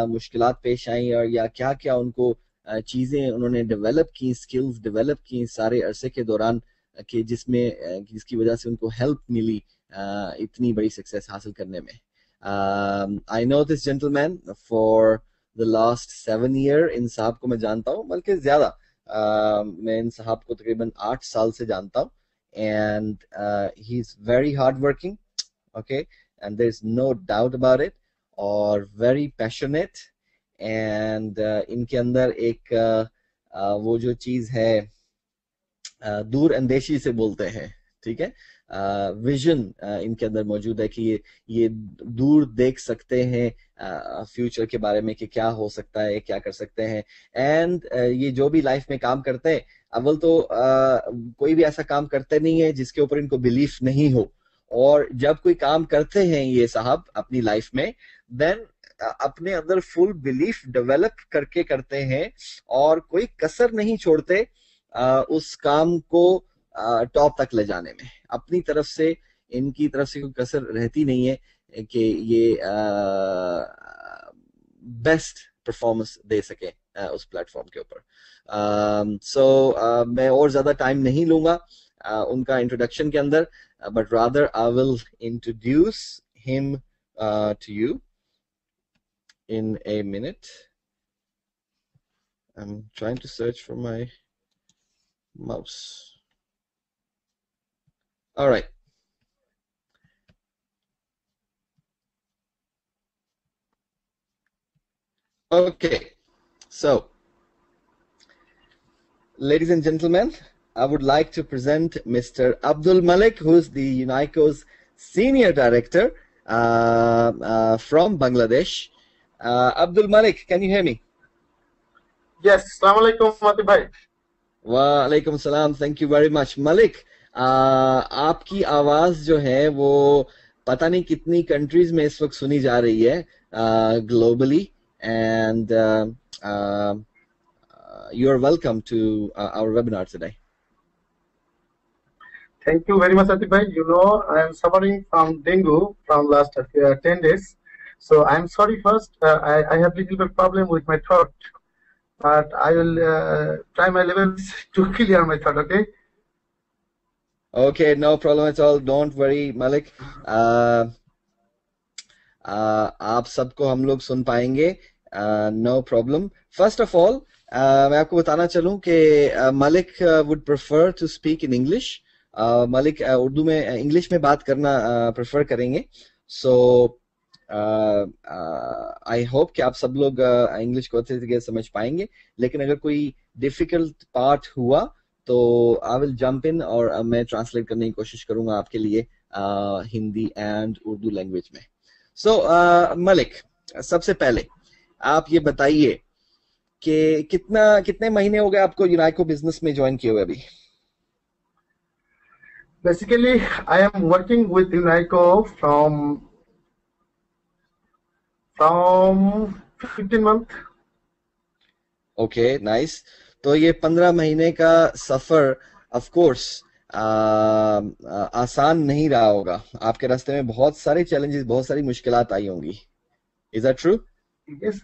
मुश्किलात पेश आई, और या क्या क्या उनको चीजें उन्होंने डेवलप की, स्किल्स डेवलप की सारे अरसे के दौरान, कि जिसकी वजह से उनको हेल्प मिली इतनी बड़ी सक्सेस हासिल करने में। I know this gentleman for the last 7 year. इन साहब को मैं जानता हूँ, बल्कि ज्यादा, मैं इन साहब को तकरीबन 8 साल से जानता हूँ, and he's very hardworking, okay, and there's no doubt about it, और very passionate, and इनके अंदर एक वो जो चीज है दूर अंदेशी से बोलते हैं, ठीक है, विजन इनके अंदर मौजूद है कि ये दूर देख सकते हैं फ्यूचर के बारे में कि क्या हो सकता है, क्या कर सकते हैं। एंड ये जो भी लाइफ में काम करते हैं, अव्वल तो कोई भी ऐसा काम करते नहीं है जिसके ऊपर इनको बिलीफ नहीं हो, और जब कोई काम करते हैं ये साहब अपनी लाइफ में, देन अपने अंदर फुल बिलीफ डेवलप करके करते हैं, और कोई कसर नहीं छोड़ते उस काम को टॉप तक ले जाने में। अपनी तरफ से, इनकी तरफ से कोई कसर रहती नहीं है कि ये बेस्ट परफॉर्मेंस दे सके उस प्लेटफॉर्म के ऊपर। सो मैं और ज्यादा टाइम नहीं लूंगा उनका इंट्रोडक्शन के अंदर, but rather I will introduce him to you in a minute. I'm trying to search for my mouse. All right. Okay. So, ladies and gentlemen, I would like to present Mr. Abdul Malik, who's the UNICO's Senior Director from Bangladesh. Abdul Malik, can you hear me? Yes, Assalamu alaikum, Mati bhai. वालेकुम सलाम, thank you very much. Malik, आपकी आवाज जो है वो पता नहीं कितनी कंट्रीज में इस वक्त सुनी जा रही है globally, and you are welcome to our webinar today. Thank you very much, Atif bhai. You know, I am suffering from dengue from last 10 days. So I am sorry first. I have little bit problem with my throat, but I will try my levels to clear my throat. Okay. Okay, no problem at all. Don't worry, Malik. आप सबको हम लोग सुन पाएंगे, no problem. First of all मैं आपको बताना चलूं कि Malik would prefer to speak in English. Malik Urdu में, इंग्लिश में बात करना प्रेफर करेंगे। सो आई होप कि आप सब लोग इंग्लिश को अच्छे तरीके से समझ पाएंगे, लेकिन अगर कोई डिफिकल्ट पार्ट हुआ तो आई विल जंप इन, और मैं ट्रांसलेट करने की कोशिश करूंगा आपके लिए हिंदी एंड उर्दू लैंग्वेज में। सो मलिक, सबसे पहले आप ये बताइए कि कितने महीने हो गए आपको यूनाइको बिजनेस में ज्वाइन किए हुए अभी? Basically, I am working with UNICO from 15 months. Okay, nice. तो ये 15 महीने का सफर ऑफ कोर्स आसान नहीं रहा होगा। आपके रास्ते में बहुत सारे चैलेंजेस, बहुत सारी मुश्किलात आई होंगी। Is that true? Yes,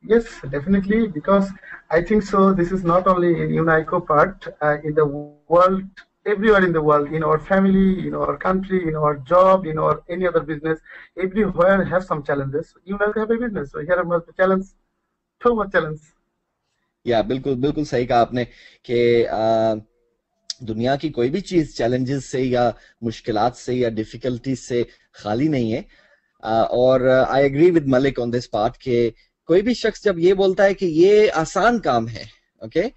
yes, definitely, because I think so. This is not only in UNICO part, in the world, everywhere in the world, in our family, in our country, in our job, in our any other business, everywhere have some challenges. UNICO have a business, so here must be challenge, too much challenge. या बिल्कुल बिल्कुल सही कहा आपने कि दुनिया की कोई भी चीज चैलेंजेस से या मुश्किलात से या डिफिकल्टीज से खाली नहीं है। और I agree with Malik on this part कि कोई भी शख्स जब ये बोलता है कि ये आसान काम है, ओके,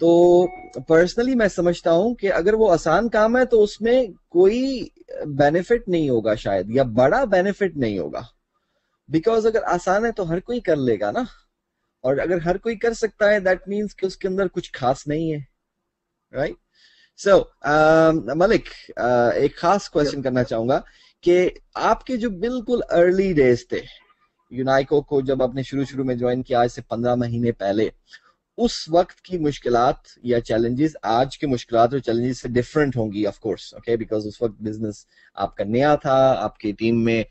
तो पर्सनली मैं समझता हूं कि अगर वो आसान काम है तो उसमें कोई बेनिफिट नहीं होगा शायद, या बड़ा बेनिफिट नहीं होगा। बिकॉज अगर आसान है तो हर कोई कर लेगा ना, और अगर हर कोई कर सकता है दैट मीन्स कि उसके अंदर कुछ खास नहीं है, राइट? सो मलिक, एक खास क्वेश्चन करना चाहूंगा कि आपके जो बिल्कुल अर्ली डेज थे यूनाइको को, जब आपने शुरू में ज्वाइन किया आज से 15 महीने पहले, उस वक्त की मुश्किलात या चैलेंजेस आज के मुश्किलात और चैलेंजेस से डिफरेंट होंगी ऑफ कोर्स, ओके, बिकॉज उस वक्त बिजनेस आपका नया था, आपकी टीम में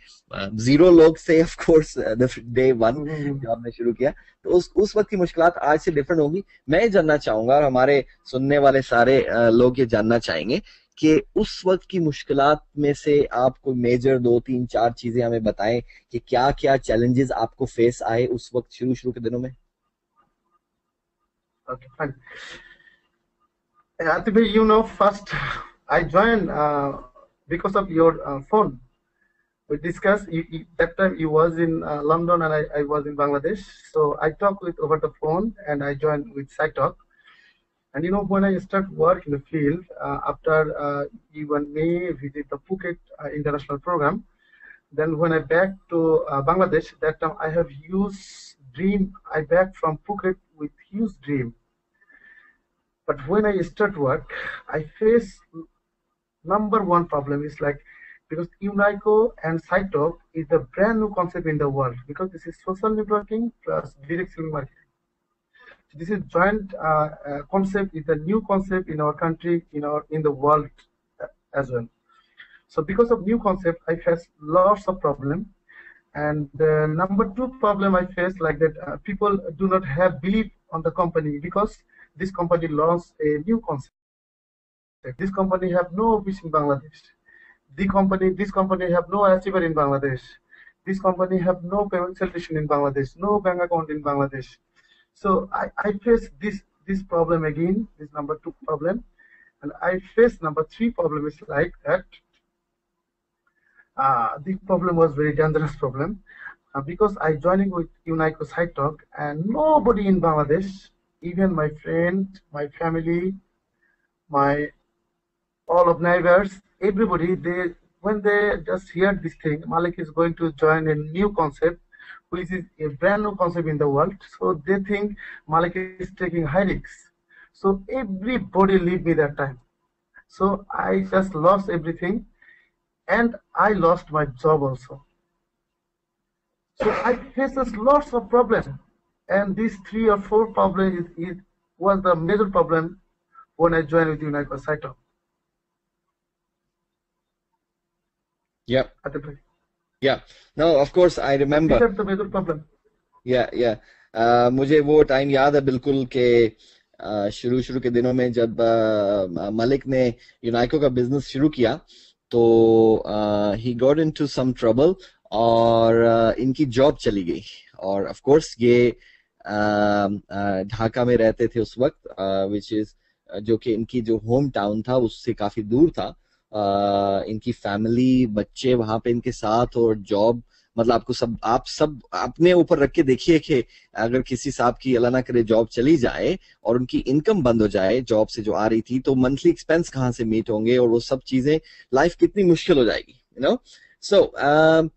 0 लोग थे ऑफ कोर्स डे 1 जब आपने शुरू किया, तो उस वक्त की मुश्किलात आज से डिफरेंट होंगी। मैं जानना चाहूंगा और हमारे सुनने वाले सारे लोग ये जानना चाहेंगे कि उस वक्त की मुश्किलात में से आप कोई मेजर 2, 3, 4 चीजें हमें बताएं कि क्या क्या चैलेंजेस आपको फेस आए उस वक्त शुरू के दिनों में। Okay, fine. Atif, you know, first I joined because of your phone. We discussed that time you was in London and I was in Bangladesh. So I talked with over the phone and I joined with SciTalk. And you know, when I start work in the field, after you and me visit the Phuket international program, then when I back to Bangladesh, that time I have huge dream. I back from Phuket with huge dream. But when I start work, I face number one problem is like, because UNICO and SciTalk is a brand new concept in the world, because this is social networking plus direct selling marketing. So this is joint concept, is a new concept in our country, in the world as well. So because of new concept, I face lots of problem. And the number 2 problem I face like that people do not have belief on the company, because this company launched a new concept. This company have no office in Bangladesh. This company have no achiever in Bangladesh. This company have no payment solution in Bangladesh, no bank account in Bangladesh. So I face this problem again, this number 2 problem. And I face number 3 problem is like that. This problem was very dangerous problem because I joining with UNICO SciTalk and nobody in Bangladesh, even my friend, my family, my all of neighbors, everybody, when they just hear this thing, Malik is going to join a new concept, which is a brand new concept in the world. So they think Malik is taking high risks. So everybody leave me that time. So I just lost everything, and I lost my job also. So I faces lots of problems, and these 3 or 4 problems was the major problem when I joined with UNICO SciTalk. Yep. Yeah. No, of course I remember. These are the major problem. Yeah. मुझे वो टाइम याद है बिल्कुल कि शुरू के दिनों में जब मलिक ने यूनाइको का बिजनेस शुरू किया तो he got into some trouble और इनकी जॉब चली गई। और ऑफ कोर्स ये ढाका में रहते थे उस वक्त, विच इज जो कि इनकी जो होम टाउन था उससे काफी दूर था। इनकी फैमिली, बच्चे वहां पे इनके साथ, और जॉब, मतलब आप सब अपने ऊपर रख के देखिए कि अगर किसी साहब की अल्लाह ना करे जॉब चली जाए और उनकी इनकम बंद हो जाए जॉब से जो आ रही थी, तो मंथली एक्सपेंस कहाँ से मीट होंगे, और वो सब चीजें, लाइफ कितनी मुश्किल हो जाएगी, यू नो। सो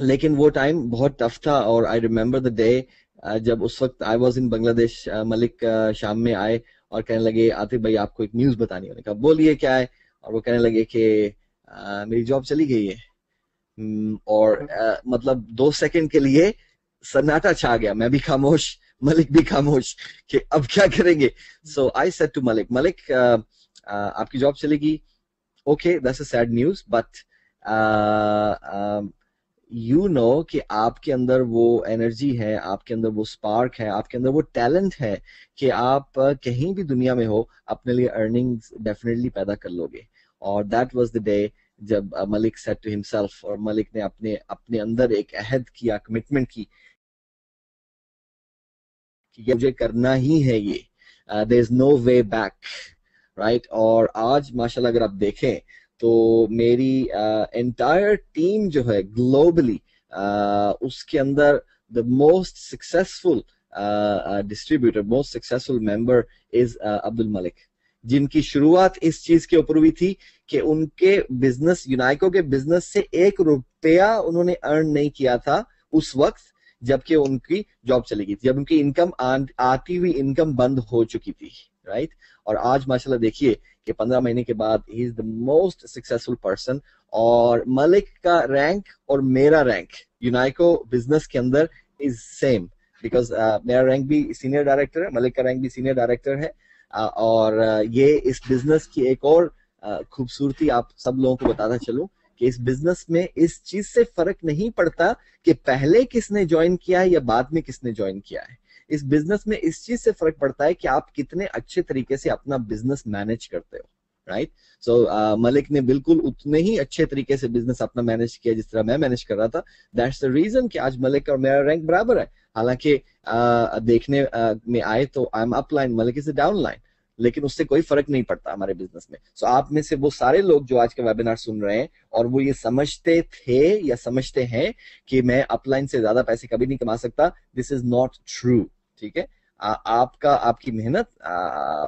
लेकिन वो टाइम बहुत टफ था। और आई रिमेम्बर द डे जब उस वक्त I was in Bangladesh, Malik शाम में आए और कहने लगे आतिफ भाई आपको एक न्यूज़ बतानी है। उन्होंने कहा बोलिए क्या है, और वो कहने लगे कि मेरी जॉब चली गई है। और मतलब 2 सेकंड के लिए सन्नाटा छा गया, मैं भी खामोश, मलिक भी खामोश कि अब क्या करेंगे। So I said to Malik, Malik आपकी जॉब चलेगी, okay that's a sad news, but you know कि आपके अंदर वो एनर्जी है, आपके अंदर वो स्पार्क है, आपके अंदर वो टैलेंट है कि आप कहीं भी दुनिया में हो अपने लिए अर्निंग्स डेफिनेटली पैदा कर लोगे। और दैट वाज द डे जब मलिक सेड टू हिमसेल्फ, और मलिक ने अपने अपने अंदर एक अहद किया, कमिटमेंट की कि ये मुझे करना ही है, ये there is no way back, right. और आज माशाल्लाह अगर आप देखें तो मेरी एंटायर टीम जो है ग्लोबली, उसके अंदर the most successful distributor, most successful member is Abdul Malik, जिनकी शुरुआत इस चीज के ऊपर हुई थी कि उनके बिजनेस, यूनाइको के बिजनेस से 1 रुपया उन्होंने अर्न नहीं किया था उस वक्त जबकि उनकी जॉब चली गई थी, जब उनकी इनकम आती हुई इनकम बंद हो चुकी थी, राइट। और आज माशाल्लाह देखिए कि 15 महीने के बाद he is the most successful person. और मलिक का रैंक और मेरा रैंक यूनाइको बिजनेस के अंदर इज सेम, बिकॉज मेरा रैंक भी सीनियर डायरेक्टर है, मलिक का रैंक भी सीनियर डायरेक्टर है। और ये इस बिजनेस की एक और खूबसूरती आप सब लोगों को बताना चलूं कि इस बिजनेस में इस चीज से फर्क नहीं पड़ता कि पहले किसने ज्वाइन किया है या बाद में किसने ज्वाइन किया है। इस बिजनेस में इस चीज से फर्क पड़ता है कि आप कितने अच्छे तरीके से अपना बिजनेस मैनेज करते हो, राइट। सो मलिक ने बिल्कुल उतने ही अच्छे तरीके से बिजनेस अपना मैनेज किया जिस तरह मैं मैनेज कर रहा था। दैट्स द रीजन कि आज मलिक और मेरा रैंक बराबर है। हालांकि देखने में आए तो I am upline, Malik is down line, लेकिन उससे कोई फर्क नहीं पड़ता हमारे बिजनेस में। सो आप में से वो सारे लोग जो आज के वेबिनार सुन रहे हैं और वो ये समझते थे या समझते हैं कि मैं अपलाइन से ज्यादा पैसे कभी नहीं कमा सकता, दिस इज नॉट ट्रू, ठीक है। आपकी मेहनत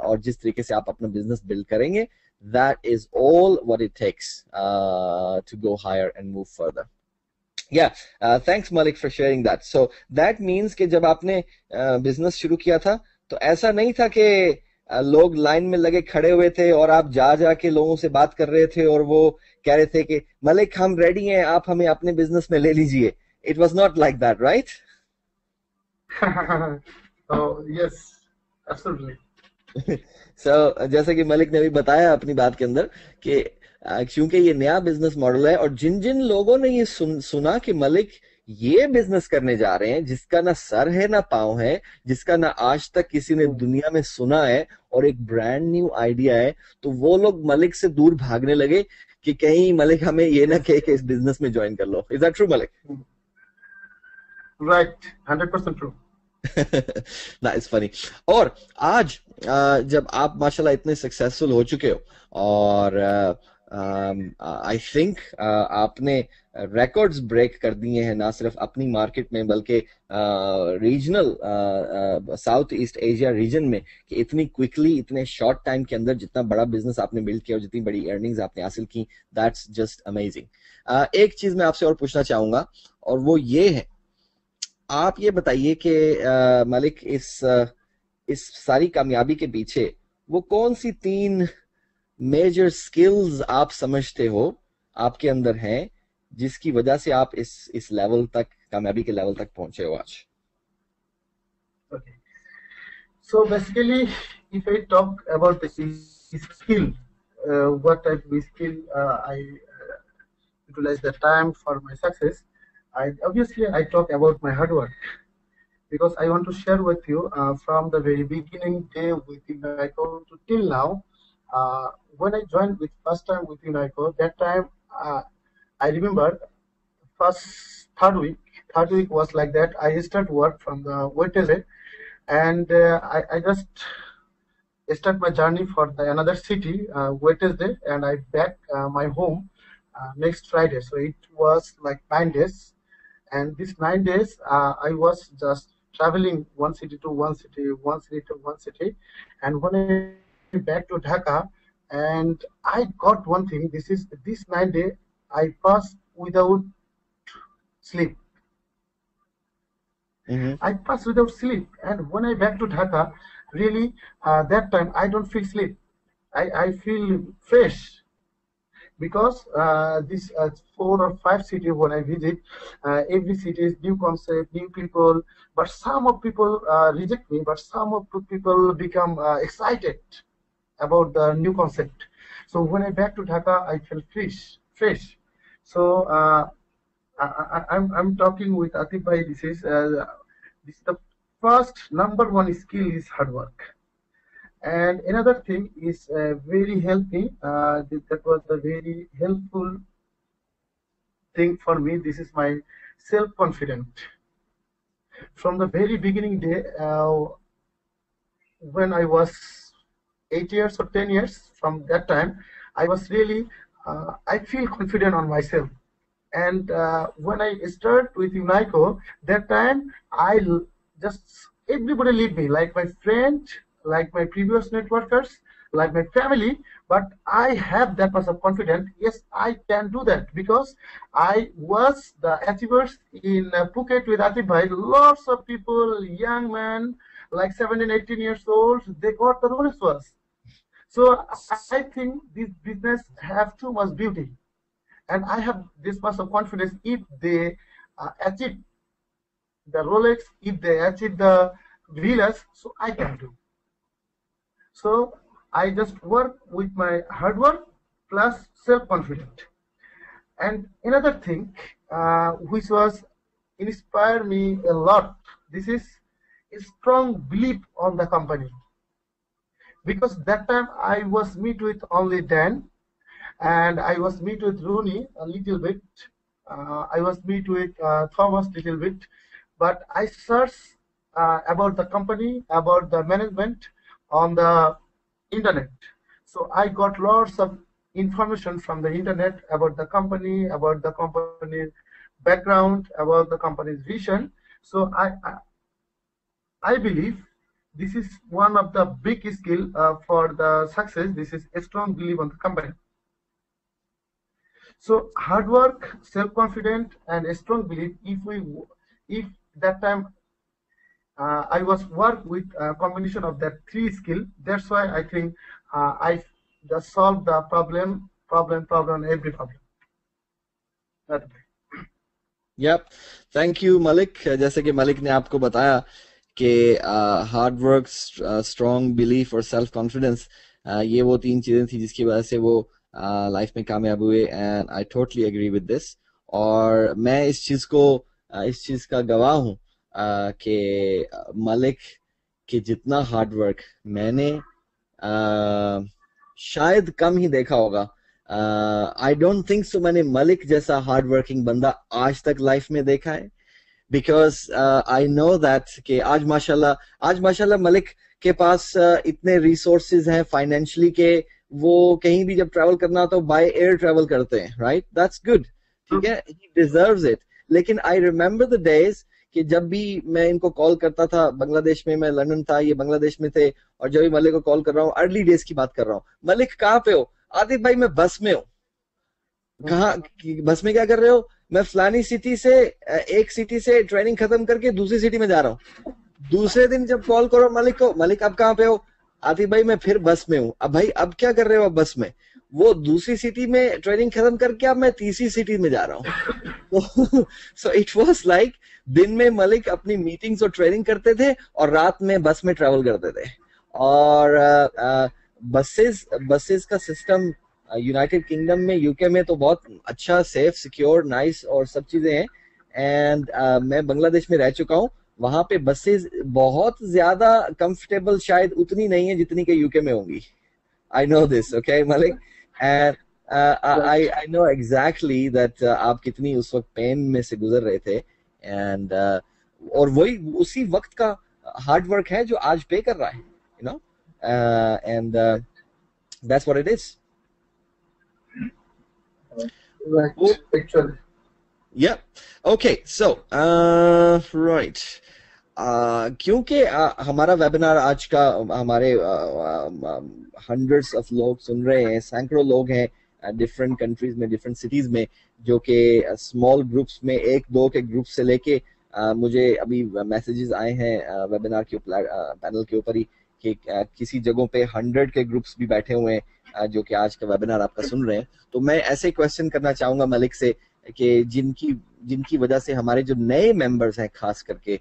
और जिस तरीके से आप अपना बिजनेस बिल्ड करेंगे, that is all what it takes to go higher and move further. Yeah, thanks Malik for sharing that. So that means कि जब आपने बिजनेस शुरू किया था तो ऐसा नहीं था कि लोग लाइन में लगे खड़े हुए थे और आप जा के लोगों से बात कर रहे थे और वो कह रहे थे कि मलिक हम रेडी हैं, आप हमें अपने बिजनेस में ले लीजिए। It was not like that, right? Oh yes, absolutely. So, जैसे कि मलिक ने भी बताया अपनी बात के अंदर कि क्योंकि ये नया बिजनेस मॉडल है और जिन जिन लोगों ने ये सुना कि मलिक ये बिजनेस करने जा रहे हैं जिसका ना सर है ना पांव है, जिसका ना आज तक किसी ने दुनिया में सुना है और एक ब्रांड न्यू आइडिया है, तो वो लोग मलिक से दूर भागने लगे कि कहीं मलिक हमें ये ना कहे कि इस बिजनेस में ज्वाइन कर लो। Is that true Malik? Right, 100% true. That's funny. और आज जब आप माशाल्लाह इतने सक्सेसफुल हो चुके हो और आई थिंक आपने रिकॉर्ड्स ब्रेक कर दिए हैं, ना सिर्फ अपनी मार्केट में बल्कि regional south east Asia region में, कि इतनी क्विकली इतने शॉर्ट टाइम के अंदर जितना बड़ा बिजनेस आपने बिल्ड किया और जितनी बड़ी अर्निंग्स आपने हासिल की, दैट्स जस्ट अमेजिंग। एक चीज मैं आपसे और पूछना चाहूंगा और वो ये है, आप ये बताइए कि मलिक इस सारी कामयाबी के पीछे वो कौन सी 3 मेजर स्किल्स आप समझते हो आपके अंदर हैं जिसकी वजह से आप इस लेवल तक, कामयाबी के लेवल तक पहुंचे हो आज? Okay. So basically, if I talk about the skill, what type of skill I utilize the time for my success, I talk about my hard work, because I want to share with you from the very beginning day with Unico to till now. When I joined with first time with Unico, that time I remember third week was like that. I start work from the Wednesday, and I just start my journey for another city Wednesday, and I back my home next Friday. So it was like 9 days. And these 9 days, I was just traveling one city to one city, one city to one city. And when I back to Dhaka, and I got one thing. This 9 day I passed without sleep. I pass without sleep, and when I back to Dhaka, really that time I don't feel sleep. I feel fresh because this 4 or 5 cities when I visit, every city is new concept, new people. But some of people reject me, but some of the people become excited about the new concept. So when I back to Dhaka, I feel fresh. So I'm talking with Atif Bhai. This is the first number one skill is hard work. And another thing is very helpful. That was a very helpful thing for me. This is my self-confidence. From the very beginning day, when I was 8 years or 10 years, from that time, I was really, I feel confident on myself. And when I start with UNICO, that time just everybody leave me, like my friend, like my previous networkers, like my family. But I have that much of confidence. Yes, I can do that because I was the achievers in Phuket with Atif Bhai. Lots of people, young men, like 17, 18 years old, they got the Rolex was. So I think this business have too much beauty. And I have this much of confidence if they achieve the Rolex, if they achieve the villas, so I can do. So I just work with my hard work plus self-confidence. And another thing which was inspired me a lot, this is a strong belief on the company. Because that time I was meet with only Dan, and I was meet with Rooney a little bit. I was meet with Thomas a little bit, but I searched about the company, about the management on the internet. So I got lots of information from the internet about the company's background, about the company's vision. So I believe this is one of the big skill for the success. This is a strong belief on the company. So hard work, self-confidence, and a strong belief. If that time I was work with a combination of that 3 skill, that's why I think I just solve the problem, every problem. Yep, thank you Malik. जैसे कि मलिक ने आपको बताया कि हार्ड वर्क, स्ट्रॉन्ग बिलीफ और सेल्फ कॉन्फिडेंस, ये वो 3 चीजें थी जिसकी वजह से वो लाइफ में कामयाब हुए. And I totally agree with this. और मैं इस चीज का गवाह हूँ कि मलिक के जितना हार्ड वर्क मैंने शायद कम ही देखा होगा. आई डोंट थिंक सो मैंने मलिक जैसा हार्ड वर्किंग बंदा आज तक लाइफ में देखा है. बिकॉज आई नो दैट कि आज माशाल्लाह मलिक के पास इतने रिसोर्सेज हैं फाइनेंशियली के वो कहीं भी जब ट्रैवल करना तो बाय एयर ट्रैवल करते हैं. राइट, दैट्स गुड, ठीक है, ही डिजर्व्स इट. लेकिन आई रिमेम्बर द डेज कि जब भी मैं इनको कॉल करता था, बांग्लादेश में, मैं लंदन था, ये बांग्लादेश में थे, और जब भी मलिक को कॉल कर रहा हूँ, अर्ली डेज की बात कर रहा हूँ, मलिक कहाँ पे हो? आतिफ भाई मैं बस में हूँ. कहाँ बस में क्या कर रहे हो? मैं फलानी सिटी से, एक सिटी से ट्रेनिंग खत्म करके दूसरी सिटी में जा रहा हूँ. दूसरे दिन जब कॉल करो मलिक को, मलिक अब कहाँ पे हो? आतिफ भाई मैं फिर बस में हूँ. अब भाई अब क्या कर रहे हो? बस में. वो दूसरी सिटी में ट्रेनिंग खत्म करके अब मैं तीसरी सिटी में जा रहा हूँ. सो इट वाज लाइक दिन में मलिक अपनी मीटिंग्स और ट्रेनिंग करते थे और रात में बस में ट्रेवल करते थे. और बसेस का सिस्टम यूनाइटेड किंगडम में, यूके में तो बहुत अच्छा, सेफ, सिक्योर, नाइस और सब चीजें हैं. एंड मैं बांग्लादेश में रह चुका हूँ, वहां पे बसेस बहुत ज्यादा कंफर्टेबल शायद उतनी नहीं है जितनी कि यूके में होंगी. आई know this, okay Malik, and I know exactly that आप कितनी उस वक्त पेन में से गुजर रहे थे. एंड और वही उसी वक्त का हार्ड वर्क है जो आज पे कर रहा है, you know. And that's what it is. Right, actually. Yeah. Okay. So, right. क्योंकि हमारा वेबिनार आज का हमारे हंड्रेड्स ऑफ लोग सुन रहे हैं, सैकड़ों लोग हैं डिफरेंट कंट्रीज में, डिफरेंट सिटीज में, जो कि स्मॉल ग्रुप्स में 1-2 के ग्रुप से लेके मुझे अभी मैसेजेस आए हैं वेबिनार के पैनल के ऊपर ही कि किसी जगहों पे 100 के ग्रुप्स भी बैठे हुए हैं जो कि आज का वेबिनार आपका सुन रहे हैं। तो मैं ऐसे क्वेश्चन करना चाहूंगा मलिक से कि जिनकी वजह से हमारे जो नए मेंबर्स हैं खास करके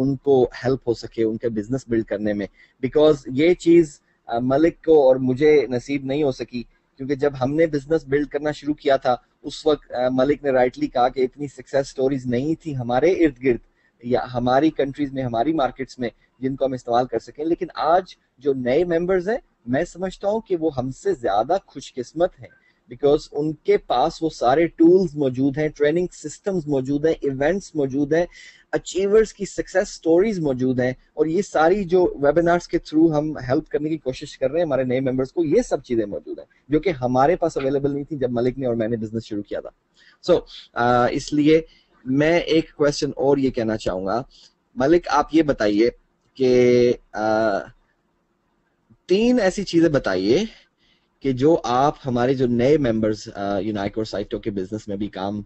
उनको हेल्प हो सके उनके बिजनेस बिल्ड करने में, बिकॉज ये चीज मलिक को और मुझे नसीब नहीं हो सकी, क्योंकि जब हमने बिजनेस बिल्ड करना शुरू किया था उस वक्त मलिक ने राइटली कहा कि इतनी सक्सेस स्टोरीज नहीं थी हमारे इर्द गिर्द या हमारी कंट्रीज में, हमारी मार्केट्स में, जिनको हम इस्तेमाल कर सकें। लेकिन आज जो नए मेंबर्स हैं मैं समझता हूं कि वो हमसे ज्यादा खुशकिस्मत हैं, बिकॉज उनके पास वो सारे टूल्स मौजूद हैं, ट्रेनिंग सिस्टम्स मौजूद हैं, इवेंट्स मौजूद हैं, अचीवर्स की सक्सेस स्टोरीज मौजूद हैं, और ये सारी जो वेबिनार्स के थ्रू हम हेल्प करने की कोशिश कर रहे हैं हमारे नए मेंबर्स को, ये सब चीजें मौजूद हैं जो कि हमारे पास अवेलेबल नहीं थी जब मलिक ने और मैंने बिजनेस शुरू किया था। सो इसलिए मैं एक क्वेश्चन और ये कहना चाहूंगा, मलिक आप ये बताइए कि 3 ऐसी चीजें बताइए कि जो आप हमारे जो नए मेंबर्स यूनाइक और साइटो के बिजनेस में भी काम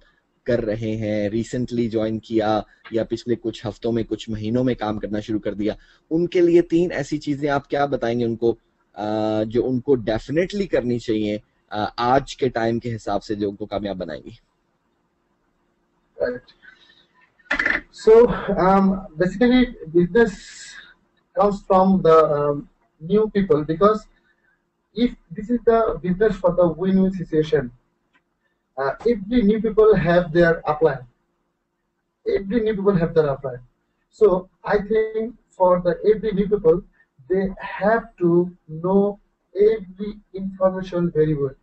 कर रहे हैं, रिसेंटली ज्वाइन किया या पिछले कुछ हफ्तों में, कुछ महीनों में काम करना शुरू कर दिया, उनके लिए 3 ऐसी चीजें आप क्या बताएंगे उनको जो उनको डेफिनेटली करनी चाहिए आज के टाइम के हिसाब से, जो उनको कामयाब बनाएंगी? Right. So basically business comes from the new people, because if this is the business for the win-win situation, every new people have their upline. Every new people have their upline. So I think for the every new people, they have to know every information very well,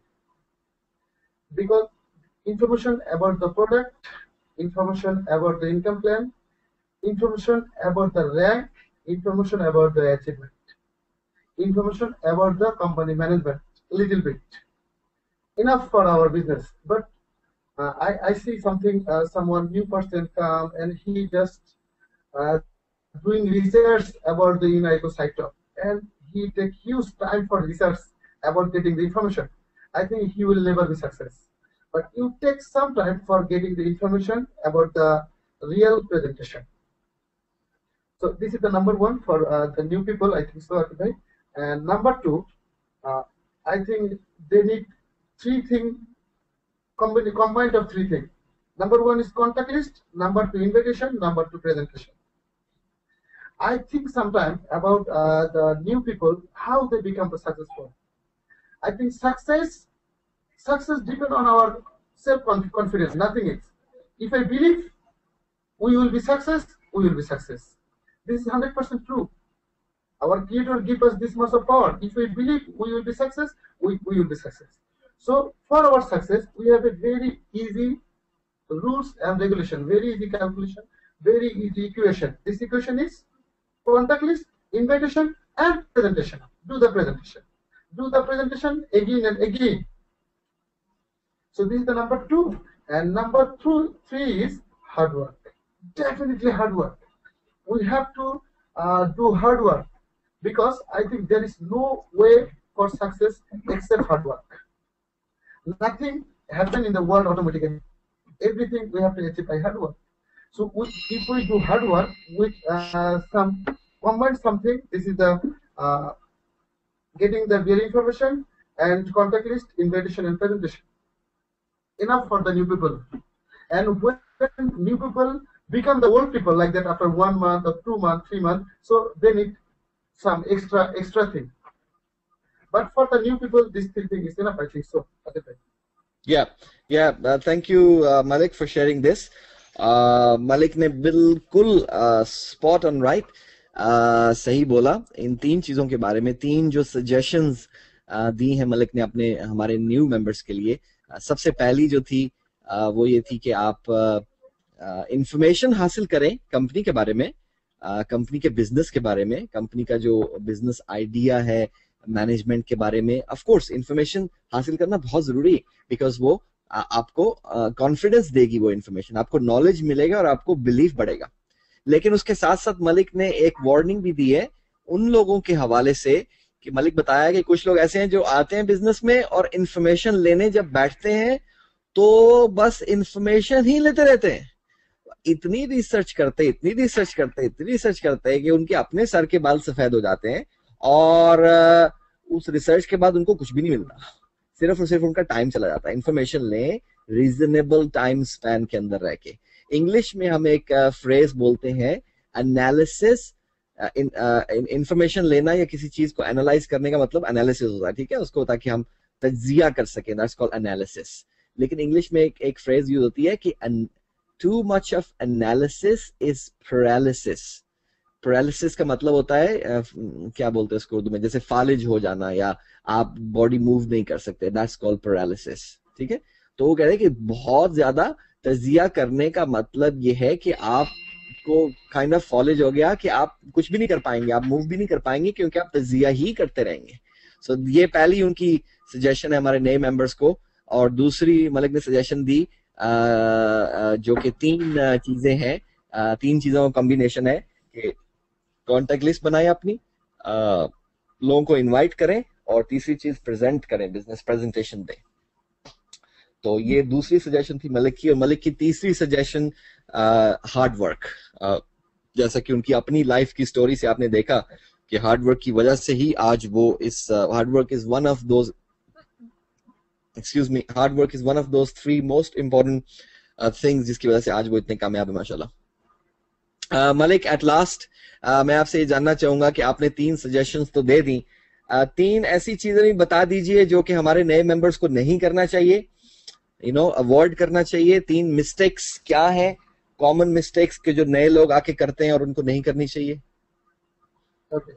because information about the product, information about the income plan, information about the rank, information about the achievement, information about the company management, little bit. Enough for our business. But I see something, someone new person come and he just doing research about the Unico site, and he take huge time for research about getting the information. I think he will never be success. But you take some time for getting the information about the real presentation. So this is the number 1 for the new people, I think so, right? And number 2, I think they need 3 things, combined of 3 things. Number 1 is contact list, number 2 invitation, number 2 presentation. I think sometimes about the new people, how they become successful. I think success depends on our self-confidence, nothing else. If I believe we will be success, we will be success. This is 100% true. Our creator gives us this much of power. If we believe we will be success, we will be success. So for our success, we have a very easy rules and regulation, very easy calculation, very easy equation. This equation is contact list, invitation, and presentation. Do the presentation. Do the presentation again and again. So this is the number 2. And number 3 is hard work. Definitely hard work. We have to do hard work, because I think there is no way for success except hard work. Nothing happens in the world automatically. Everything we have to achieve by hard work. So if we do hard work with combine something, this is the getting the real information and contact list, invitation, and presentation. Enough for the new people. And when new people become the old people like that after 1 month or 2 months, 3 months, so they need some extra thing. But for the new people, this 3 thing is enough, I think so. Yeah. Thank you, Malik, for sharing this. Malik ने बिल्कुल स्पॉट ऑन राइट सही बोला इन 3 चीजों के बारे में। 3 जो सजेशंस दी हैं मलिक ने अपने हमारे न्यू मेंबर्स के लिए। सबसे पहली जो थी वो ये थी कि आप इंफॉर्मेशन हासिल करें कंपनी के बारे में, कंपनी के बिजनेस के बारे में, कंपनी का जो बिजनेस आइडिया है, मैनेजमेंट के बारे में। ऑफ कोर्स इंफॉर्मेशन हासिल करना बहुत जरूरी है, बिकॉज वो आपको कॉन्फिडेंस देगी, वो इंफॉर्मेशन आपको नॉलेज मिलेगा और आपको बिलीफ बढ़ेगा। लेकिन उसके साथ साथ मलिक ने एक वार्निंग भी दी है उन लोगों के हवाले से कि मलिक बताया कि कुछ लोग ऐसे हैं जो आते हैं बिजनेस में और इंफॉर्मेशन लेने जब बैठते हैं तो बस इंफॉर्मेशन ही लेते रहते हैं, इतनी रिसर्च करते हैं कि उनके अपने सर के बाल सफेद हो जाते हैं, और उस रिसर्च के बाद उनको कुछ भी नहीं मिलता, सिर्फ और सिर्फ उनका टाइम चला जाता है। इंफॉर्मेशन लें रीजनेबल टाइम स्पैन के अंदर रह के। इंग्लिश में हम एक फ्रेज बोलते हैं एनालिसिस। इंफॉर्मेशन लेना या किसी चीज को एनालाइज करने का मतलब एनालिसिस होता है, ठीक है, उसको ताकि हम तज्जिया कर सकें, दैट्स कॉल्ड एनालिसिस। लेकिन इंग्लिश में एक फ्रेज यूज होती है कि too much of analysis is paralysis. Paralysis का मतलब होता है क्या बोलते हैं उसको उर्दू में, जैसे फालिज हो जाना या आप बॉडी मूव नहीं कर सकते, दैट्स कॉल्ड पैरालिसिस, ठीक है। तो वो कह रहे हैं कि बहुत ज्यादा तजिया करने का मतलब ये है कि आपको काइंड ऑफ फॉलेज हो गया कि आप कुछ भी नहीं कर पाएंगे, आप मूव भी नहीं कर पाएंगे, क्योंकि आप तजिया ही करते रहेंगे। सो ये पहली उनकी सजेशन है हमारे नए मेंबर्स को। और दूसरी मलिक ने सजेशन दी जो कि 3 चीजें हैं, 3 चीजों का कॉम्बिनेशन है कि कॉन्टेक्ट लिस्ट बनाएं अपनी, लोगों को इनवाइट करें, और तीसरी चीज प्रेजेंट करें, बिजनेस प्रेजेंटेशन दें। तो ये दूसरी सजेशन थी मलिक की। और मलिक की तीसरी सजेशन हार्ड वर्क। जैसा कि उनकी अपनी लाइफ की स्टोरी से आपने देखा कि हार्ड वर्क की वजह से ही आज वो इस hard work is one of those hard work is one of those 3 most important things जिसकी वजह से आज वो इतने कामयाब है माशाल्लाह। मलिक, एट लास्ट मैं आपसे ये जानना चाहूंगा कि आपने 3 सजेशंस तो दे दी, 3 ऐसी चीजें भी बता दीजिए जो कि हमारे नए मेंबर्स को नहीं करना चाहिए, अवॉइड करना चाहिए। 3 मिस्टेक्स क्या है, कॉमन मिस्टेक्स के जो नए लोग आके करते हैं और उनको नहीं करनी चाहिए। Okay.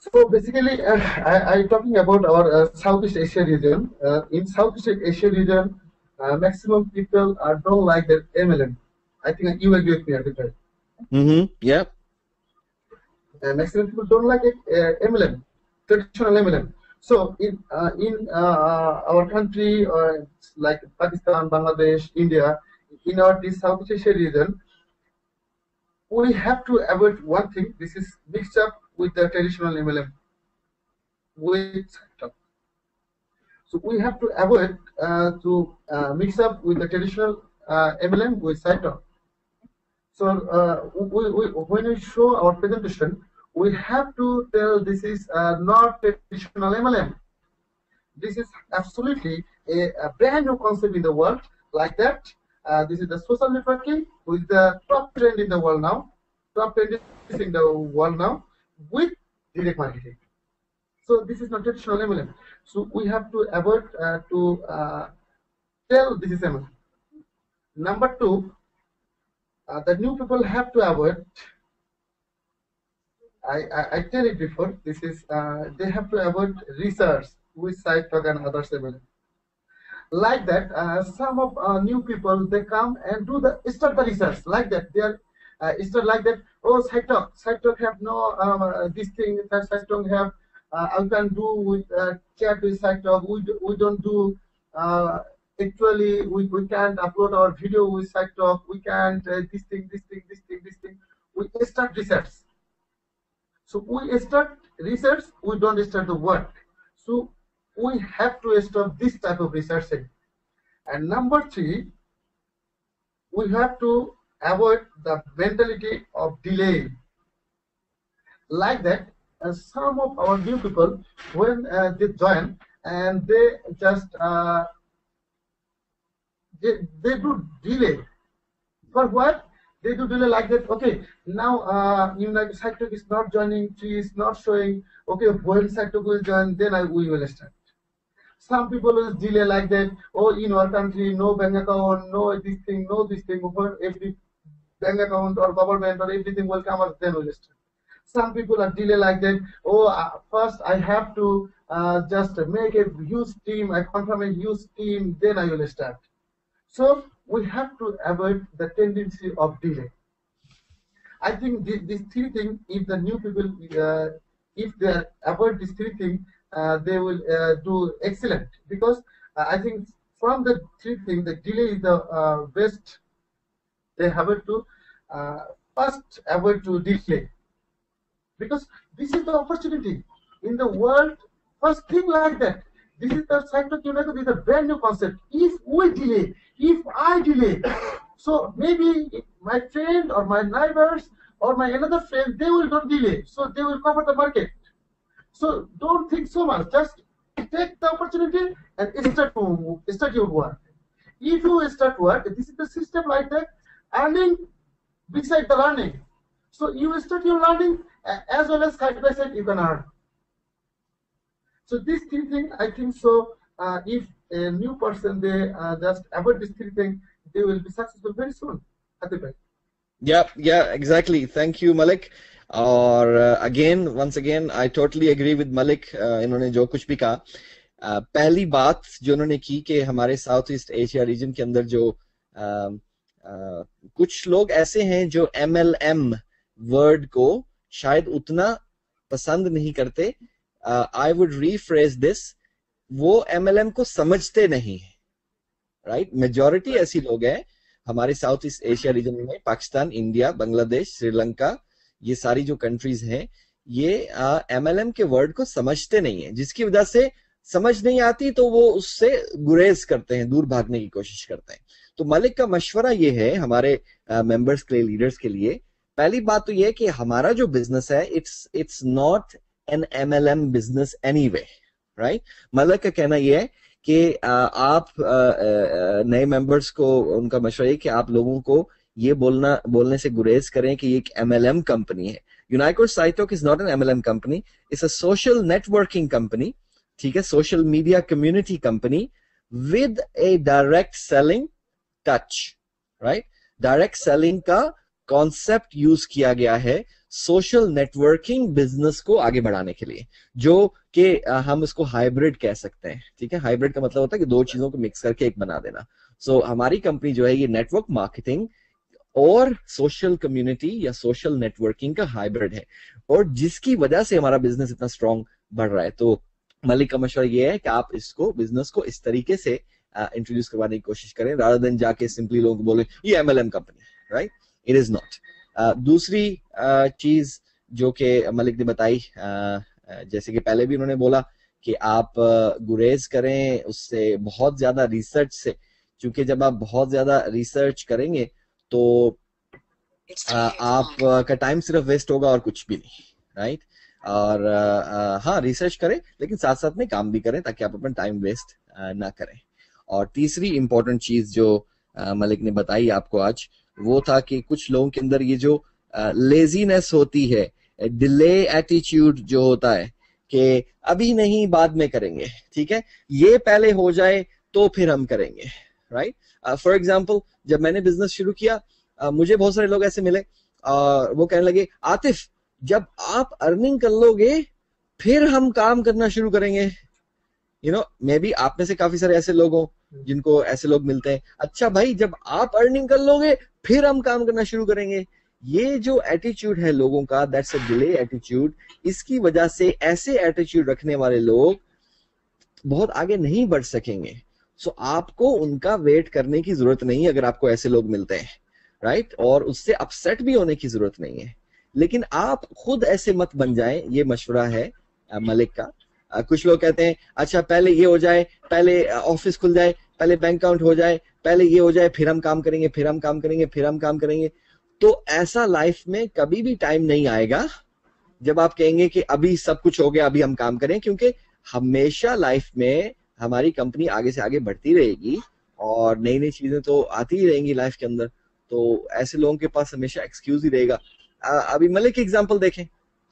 So basically, I talking about our Southeast Asia region. In Southeast Asia region, maximum people don't like the MLM. I think you agree with me, right? Yeah. Maximum people don't like it, MLM, traditional MLM. So in our country, like Pakistan, Bangladesh, India, in our this Southeast Asia region, we have to avoid one thing. This is mixed up with the traditional MLM. So we have to avoid to mix up with the traditional MLM with side talk. So when we show our presentation, we have to tell this is not traditional MLM. This is absolutely a brand new concept in the world. Like that, this is the social networking with the top trend in the world now. Top trend in the world now with direct marketing. So this is not traditional MLM. So we have to avoid to tell this is MLM. Number 2, the new people have to avoid. I tell it before. This is they have to avoid research with side talk and other MLM. Like that, some of new people, they come and do start the research like that. They are start like that. Oh, side talk have no this thing. That side talk have I can do with chat with side talk. We don't do actually. We can't upload our video with side talk. We can't this thing. We start research. So we start research. We don't start the work. So we have to stop this type of researching. And number 3, we have to avoid the mentality of delay. Like that, some of our new people, when they join, and they just they do delay. For what? They do delay like that. Okay, now United Cyclic is not joining, she is not showing. Okay, when Cyclic will join, then we will start. Some people will delay like that. Oh, in our country, no bank account, no this thing, every bank account or government or everything will come up, then we'll start. Some people are delay like that. Oh, first I have to just make a huge team, I confirm a huge team, then I will start. So we have to avoid the tendency of delay. I think these 3 things, if the new people, if they avoid these 3 things, they will do excellent. Because I think from the 3 things, the delay is the best. They have to first avoid to delay, because this is the opportunity in the world. First thing like that. This is the Cyclic United. This is a brand new concept. If we delay, if I delay, So maybe my friend or my neighbors or my another friend, they will not delay. So they will cover the market. So don't think so much. Just take the opportunity and start your work. If you start work, this is the system like that, earning beside the learning. So you start your learning as well as side by side you can earn. So these three things, I think so. If a new person they just avoid these three things, they will be successful very soon. Yeah, exactly. Thank you, Malik. और once again, I totally agree with Malik. इन्होंने जो कुछ भी कहा, पहली बात जो उन्होंने की कि हमारे साउथ ईस्ट एशिया रीजन के अंदर जो कुछ लोग ऐसे हैं जो MLM वर्ड को शायद उतना पसंद नहीं करते. I would rephrase this, वो MLM को समझते नहीं है, राइट? मेजॉरिटी ऐसी लोग हैं हमारे साउथ ईस्ट एशिया रीजन में, पाकिस्तान, इंडिया, बांग्लादेश, श्रीलंका, ये सारी जो कंट्रीज हैं, ये MLM के वर्ड को समझते नहीं है, जिसकी वजह से समझ नहीं आती तो वो उससे गुरेज करते हैं, दूर भागने की कोशिश करते हैं. तो मलिक का मशवरा ये है हमारे मेंबर्स के लिए, लीडर्स के लिए. पहली बात तो ये है कि हमारा जो बिजनेस है, it's not an MLM business anyway, right? Malik का कहना ये है कि आप नए मेंबर्स को उनका मशवरा है कि आप लोगों को ये बोलने से गुरेज करें कि ये एक MLM कंपनी है. यूनाइकोड साइटोक is not an MLM company, it's a social networking company, ठीक है, social media community company with a direct selling touch, right? Direct selling का कॉन्सेप्ट यूज किया गया है सोशल नेटवर्किंग बिजनेस को आगे बढ़ाने के लिए, जो कि हम उसको हाइब्रिड कह सकते हैं, ठीक है? हाइब्रिड का मतलब होता है कि दो चीजों को मिक्स करके एक बना देना. सो हमारी कंपनी जो है ये नेटवर्क मार्केटिंग और सोशल कम्युनिटी या सोशल नेटवर्किंग का हाइब्रिड है, और जिसकी वजह से हमारा बिजनेस इतना स्ट्रांग बढ़ रहा है. तो मलिक का मशवरा ये है कि आप इसको, बिजनेस को इस तरीके से इंट्रोड्यूस करवाने की कोशिश करें, रादर देन जाके सिंपली लोगों को बोले ये MLM कंपनी है, राइट? It is not. दूसरी चीज जो कि मलिक ने बताई, जैसे कि पहले भी उन्होंने बोला कि आप गुरेज करें उससे, बहुत ज्यादा रिसर्च से, क्योंकि जब आप बहुत ज्यादा रिसर्च करेंगे तो आपका टाइम सिर्फ वेस्ट होगा और कुछ भी नहीं, राइट? और हाँ, रिसर्च करें लेकिन साथ साथ में काम भी करें ताकि आप अपना टाइम वेस्ट ना करें. और तीसरी इंपॉर्टेंट चीज जो मलिक ने बताई आपको आज, वो था कि कुछ लोगों के अंदर ये जो लेजीनेस होती है, डिले एटीट्यूड जो होता है कि अभी नहीं बाद में करेंगे, ठीक है, ये पहले हो जाए तो फिर हम करेंगे, राइट? फॉर एग्जांपल, जब मैंने बिजनेस शुरू किया, मुझे बहुत सारे लोग ऐसे मिले और वो कहने लगे, आतिफ जब आप अर्निंग कर लोगे फिर हम काम करना शुरू करेंगे. यू नो, मे बी आप में से काफी सारे ऐसे लोग हो जिनको ऐसे लोग मिलते हैं. अच्छा भाई, जब आप अर्निंग कर लोगे फिर हम काम करना शुरू करेंगे. ये जो एटीट्यूड है लोगों का, दैट्स अ डिले एटीट्यूड. इसकी वजह से ऐसे एटीट्यूड रखने वाले लोग बहुत आगे नहीं बढ़ सकेंगे. सो आपको उनका वेट करने की जरूरत नहीं है अगर आपको ऐसे लोग मिलते हैं, राइट? और उससे अपसेट भी होने की जरूरत नहीं है, लेकिन आप खुद ऐसे मत बन जाएं. ये मशवरा है मलिक का. कुछ लोग कहते हैं अच्छा पहले ये हो जाए, पहले ऑफिस खुल जाए, पहले बैंक अकाउंट हो जाए, पहले ये हो जाए, फिर हम काम करेंगे, फिर हम काम करेंगे, फिर हम काम करेंगे. तो ऐसा लाइफ में कभी भी टाइम नहीं आएगा जब आप कहेंगे कि अभी सब कुछ हो गया, अभी हम काम करें, क्योंकि हमेशा लाइफ में हमारी कंपनी आगे से आगे बढ़ती रहेगी और नई नई चीजें तो आती ही रहेंगी लाइफ के अंदर. तो ऐसे लोगों के पास हमेशा एक्सक्यूज ही रहेगा. अभी मलिक की एग्जांपल देखें,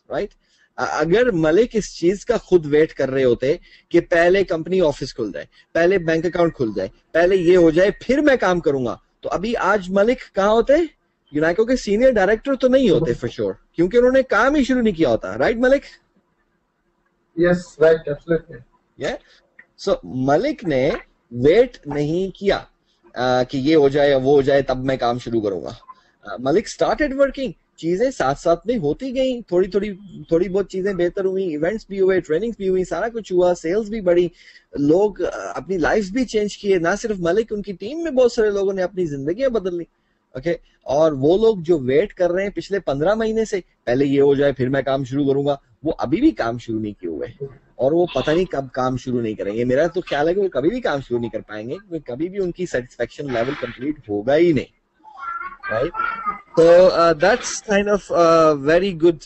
राइट? अगर मलिक इस चीज का खुद वेट कर रहे होते कि पहले कंपनी ऑफिस खुल जाए, पहले बैंक अकाउंट खुल जाए, पहले ये हो जाए फिर मैं काम करूंगा, तो अभी आज मलिक कहाँ होते? यूनाइको के सीनियर डायरेक्टर तो नहीं होते फॉर श्योर, क्योंकि उन्होंने काम ही शुरू नहीं किया होता, right Malik? Yes, right, absolutely. या सो मलिक ने वेट नहीं किया कि ये हो जाए वो हो जाए तब मैं काम शुरू करूंगा. Malik started working. चीजें साथ साथ में होती गई, थोड़ी बहुत चीजें बेहतर हुई, इवेंट्स भी हुए, ट्रेनिंग्स भी हुई, सारा कुछ हुआ, सेल्स भी बढ़ी, लोग अपनी लाइफ भी चेंज किए. ना सिर्फ मलिक, उनकी टीम में बहुत सारे लोगों ने अपनी जिंदगियां बदल ली. ओके, और वो लोग जो वेट कर रहे हैं पिछले 15 महीने से, पहले ये हो जाए फिर मैं काम शुरू करूंगा, वो अभी भी काम शुरू नहीं किए हुए और वो पता नहीं कब काम शुरू नहीं करेंगे. मेरा तो ख्याल है कि वो कभी भी काम शुरू नहीं कर पाएंगे, क्योंकि कभी भी उनकी सेटिस्फेक्शन लेवल कंप्लीट होगा ही नहीं. right? So that's kind of very good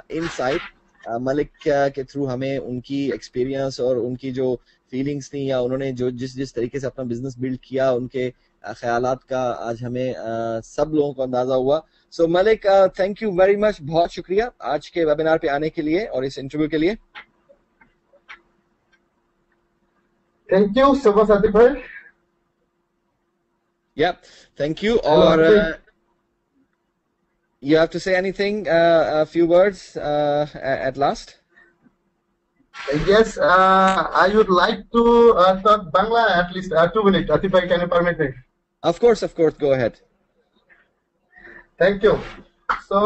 insight. Malik के थ्रू हमें उनकी एक्सपीरियंस और उनकी जो फीलिंग्स थी या उन्होंने जो जिस जिस तरीके से अपना बिजनेस बिल्ड किया उनके ख्यालात का आज हमें सब लोगों को अंदाजा हुआ. So Malik, thank you very much, बहुत शुक्रिया आज के वेबिनार पे आने के लिए और इस इंटरव्यू के लिए. Thank you so much Atif भाई. या थैंक यू. और you have to say anything, a few words at last? Yes, I would like to talk Bangla at least 2 minutes. Atif bhai, can you permit me? Of course, go ahead. Thank you. So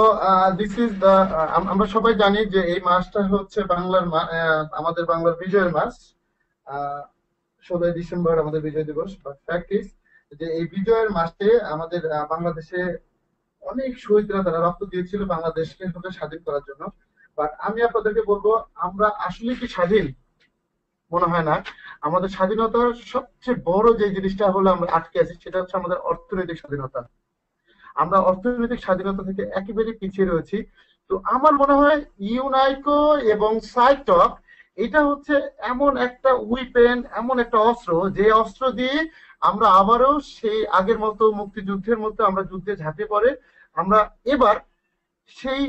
this is the আমরা সবাই জানি যে এই মাসটা হচ্ছে বাংলার আমাদের বাংলার বিজয়ের মাস. 16 ডিসেম্বর আমাদের বিজয় দিবস. বাট ফ্যাক্ট ইজ যে এই বিজয়ের মাসে আমাদের বাংলাদেশে অনেক শহীদরা তারা রক্ত দিয়েছিল বাংলাদেশকে স্বাধীন করার জন্য. বাট আমি আপনাদেরকে বলবো, আমরা আসলে কি স্বাধীন? মনে হয় না. আমাদের স্বাধীনতার সবচেয়ে বড় যে জিনিসটা হলো আমরা আটকে আছি, সেটা হচ্ছে আমাদের অর্থনৈতিক স্বাধীনতা. আমরা অর্থনৈতিক স্বাধীনতা থেকে একেবারে পিছিয়ে রয়েছি. তো আমার মনে হয় ইউনাইকো এবং সাইটক এটা হচ্ছে এমন একটা উইপেন, এমন একটা অস্ত্র, যে অস্ত্র দিয়ে আমরা আবারও সেই আগের মতো মুক্তিযুদ্ধের মতো আমরা যুদ্ধে ঝাঁপিয়ে পড়ে আমরা এবার সেই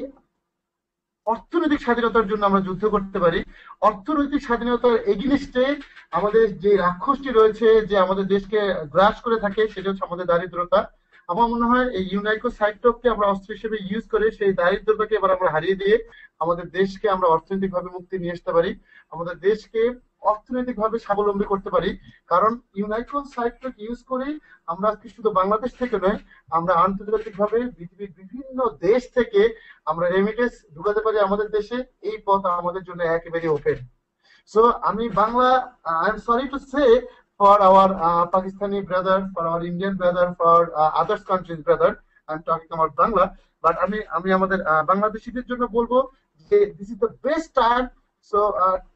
অর্থনৈতিক স্বাধীনতার জন্য আমরা যুদ্ধ করতে পারি. অর্থনৈতিক স্বাধীনতার এগেইনস্টে আমাদের যে রাক্ষসটি রয়েছে, যে আমাদের দেশকে গ্রাস করে থাকে, সেটা হচ্ছে আমাদের দারিদ্রতা. আমার মনে হয় এই ইউনাইকো সাইটকে আমরা অস্ত্র হিসেবে ইউজ করে সেই দারিদ্রতাকে এবার আমরা হারিয়ে দিয়ে আমাদের দেশকে আমরা অর্থনৈতিকভাবে মুক্তি নিয়ে আসতে পারি, আমাদের দেশকে অর্থনৈতিকভাবে স্বাবলম্বী করতে পারি. কারণ ইউনাইকো সাইটক ইউজ করে আমরা শুধু বাংলাদেশ থেকে নয়, আমরা আন্তর্জাতিকভাবে পৃথিবীর বিভিন্ন দেশ থেকে আমরা রেমিটেন্স ঢুকাতে পারি আমাদের দেশে. এই পথ আমাদের জন্য একেবারে ওপেন. সো আমি Bangla, I am sorry to say for our Pakistani brother, for our Indian brother, for others countries brother, I'm talking about Bangla, but আমি আমাদের বাংলাদেশীদের জন্য বলবো যে this is the best time. So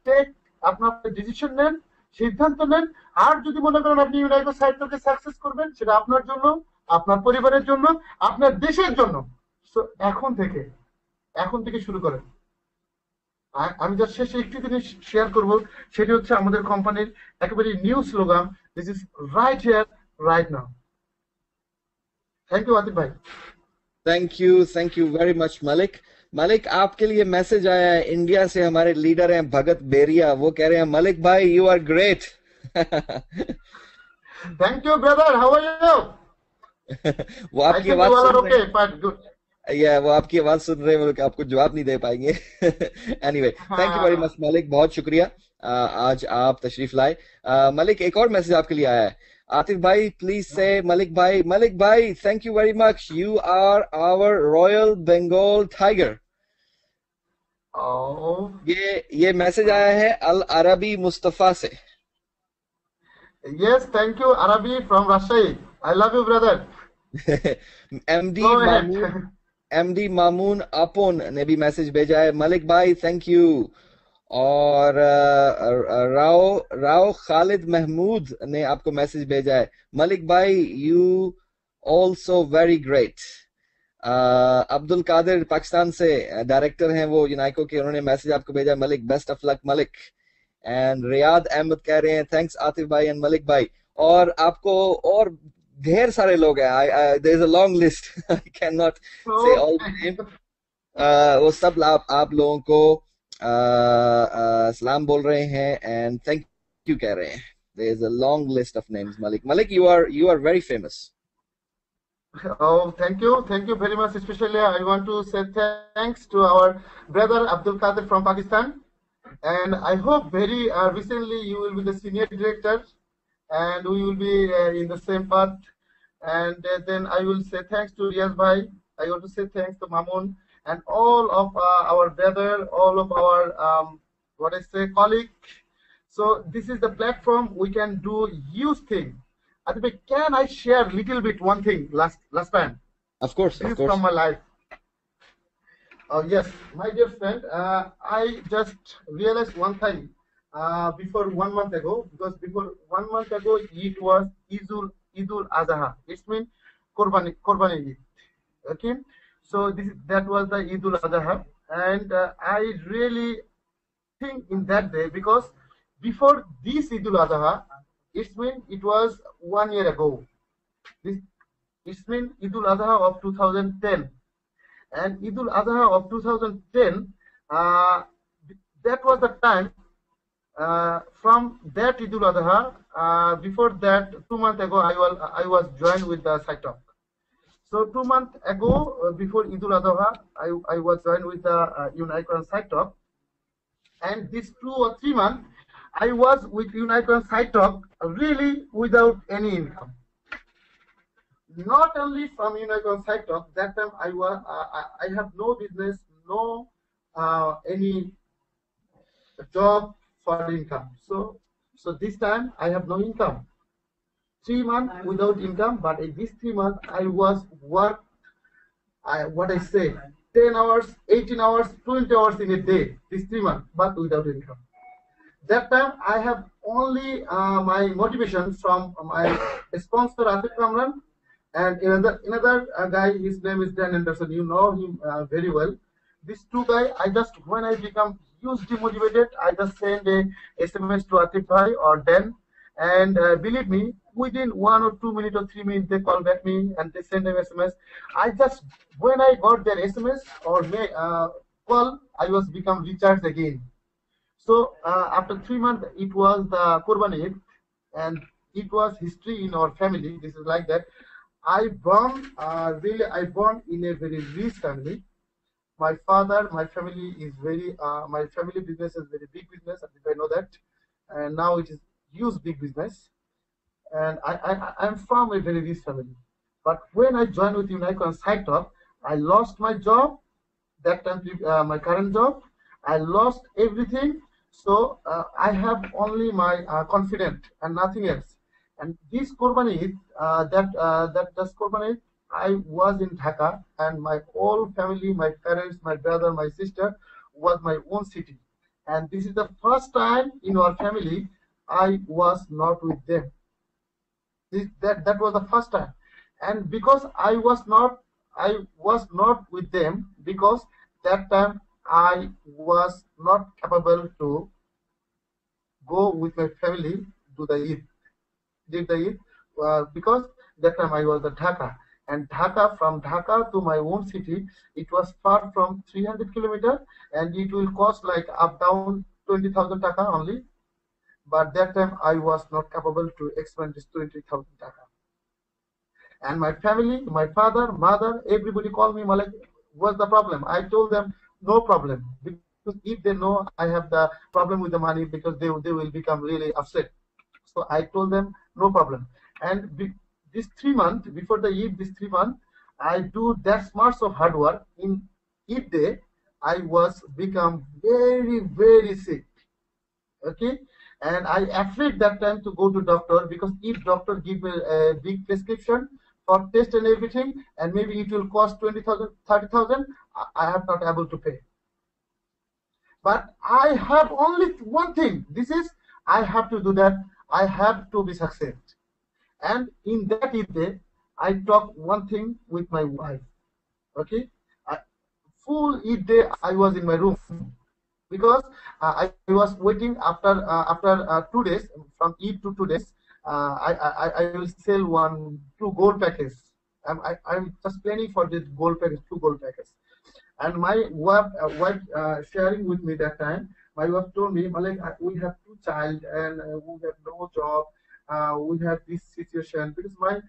take আপনার ডিসিশন নেন, সিদ্ধান্ত নেন. আর যদি মনে করেন আপনি ইউনাইকো সাইটকে সাকসেস করবেন, সেটা আপনার জন্য, আপনার পরিবারের জন্য, আপনার দেশের জন্য. সো এখন থেকে শুরু করেন. আমি যা শেষে একটু জিনিস শেয়ার করব, সেটি হচ্ছে আমাদের কোম্পানির একেবারে new slogan, this is right here right now. Thank you Atif भाई. Thank you very much Malik. Malik, आपके लिए मैसेज आया है इंडिया से. हमारे लीडर हैं भगत बेरिया, वो कह रहे हैं मलिक भाई you are great. Thank you brother, how are you? वो आपकी आवाज वो आपकी आवाज सुन रहे हैं, वो आपको जवाब नहीं दे पाएंगे. Anyway, thank you very much Malik, बहुत शुक्रिया आज आप तशरीफ लाए. मलिक, एक और मैसेज आपके लिए आया है. आतिफ भाई प्लीज से मलिक भाई thank you very much, you are our royal Bengal tiger. ये मैसेज आया है अल अरबी मुस्तफा से. Yes, thank you Arabi from Rajshahi. I love you brother. MD Mamun Apon ने भी मैसेज भेजा है. मलिक भाई थैंक यू. और राव खालिद महमूद ने आपको मैसेज भेजा है. मलिक भाई you also very great. Abdul Kadir Pakistan से डायरेक्टर हैं वो यूनाइको के, उन्होंने मैसेज आपको भेजा. Malik best of luck Malik. And Riyad Ahmed कह रहे हैं थैंक्स आतिफ भाई एंड मलिक भाई. और आपको और ढेर सारे लोग हैं. There is a long list, I can not say all name. वो सब आप लोगों को सलाम बोल रहे हैं एंड थैंक यू कह रहे हैं. There is a long list of names. Malik you are very famous. Oh, thank you very much. Especially I want to say thanks to our brother Abdul Qadir from Pakistan, and I hope very recently you will be the senior director and we will be in the same path. And then I will say thanks to Riyaz bhai. I want to say thanks to Mamun and all of our brother, all of our colleague. So this is the platform we can do huge thing. Can I share little bit one thing last time? Of course, this is from my life. Yes, my dear friend, I just realized one thing before 1 month ago, because before 1 month ago it was Idul Adha. It means Korbani Eid. Okay, so that was the Eid ul Adha, and I really think in that day because before this Eid ul Adha, it was 1 year ago. This it's mean Eid ul Adha of 2010, and Eid ul Adha of 2010. That was the time from that Eid ul Adha. Before that, 2 months ago, I was joined with the SciTalk. So 2 months ago, before Eid ul Adha, I was joined with the Unicron SciTalk, and these 2 or 3 months, I was with Unicron SciTalk really without any income. Not only from Unicron SciTalk, that time I have no business, no any job for income. So this time I have no income. 3 months without income, but in these 3 months I was work. What I say, 10 hours, 18 hours, 20 hours in a day. These 3 months, but without income. That time I have only my motivation from my sponsor Atif Kamran, and another guy. His name is Dan Anderson. You know him very well. These two guys, when I become hugely motivated, I just send a SMS to Atif Bhai or Dan, and believe me, within 1 or 2 minutes or 3 minutes, they call back me and they send an SMS. When I got their SMS or call, I was become recharged again. So after 3 months, it was the Qurban Eid, and it was history in our family. This is like that. I born in a very rich family. My family is my family business is very big business. I know that, and now it is huge big business. And I'm from a very rich family. But when I joined with Unicron SciTalk, I lost my job. That time, my current job, I lost everything. So I have only my confidence and nothing else. And this Qurban Eid, just Qurban Eid, I was in Dhaka, and my whole family, my parents, my brother, my sister, was my own city. And this is the first time in our family I was not with them. That was the first time, and because I was not with them, because that time I was not capable to go with my family to the Eid, did the Eid, because that time I was at Dhaka, and from Dhaka to my own city, it was far from 300 kilometers, and it will cost like up down 20,000 taka only. But that time I was not capable to expend this 20,000 taka. And my family, my father, mother, everybody called me, Malik, what's the problem? I told them, no problem. Because if they know I have the problem with the money, because they will become really upset. So I told them, no problem. And this 3 months, before the Eid, this 3 months, I do that much of hard work. In Eid day, I was become very, very sick. Okay, and I afraid that time to go to doctor, because if doctor give a big prescription for test and everything, and maybe it will cost 20,000, 30,000, I am not able to pay. But I have only one thing. This is, I have to do that. I have to be successful. And in that day, I talk one thing with my wife. Okay, full Eid day I was in my room, because I was waiting after 2 days, from Eid to 2 days. I will sell 2 gold packets. I'm just planning for this gold package, 2 gold packets. And my wife sharing with me that time. My wife told me, Malik, we have 2 child, and we have no job. We have this situation, because my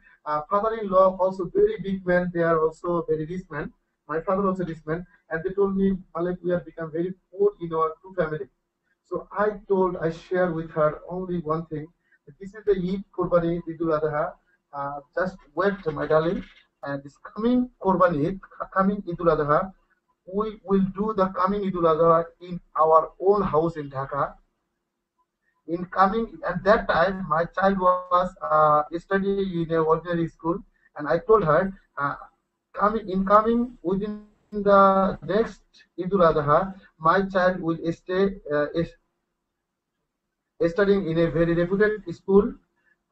father-in-law also very big man. They are also very rich man. My father also rich man, and they told me, Malik, we have become very poor in our 2 family. So I shared with her only one thing. This is the Eid Qurban Eid ul Adha. Just wait, my darling, and this coming Qurban Eid, coming Eid ul Adha, we will do the coming Eid ul Adha in our own house in Dhaka. At that time, my child was studying in a ordinary school, and I told her, coming within the next Eid ul Adha, my child will stay studying in a very reputed school,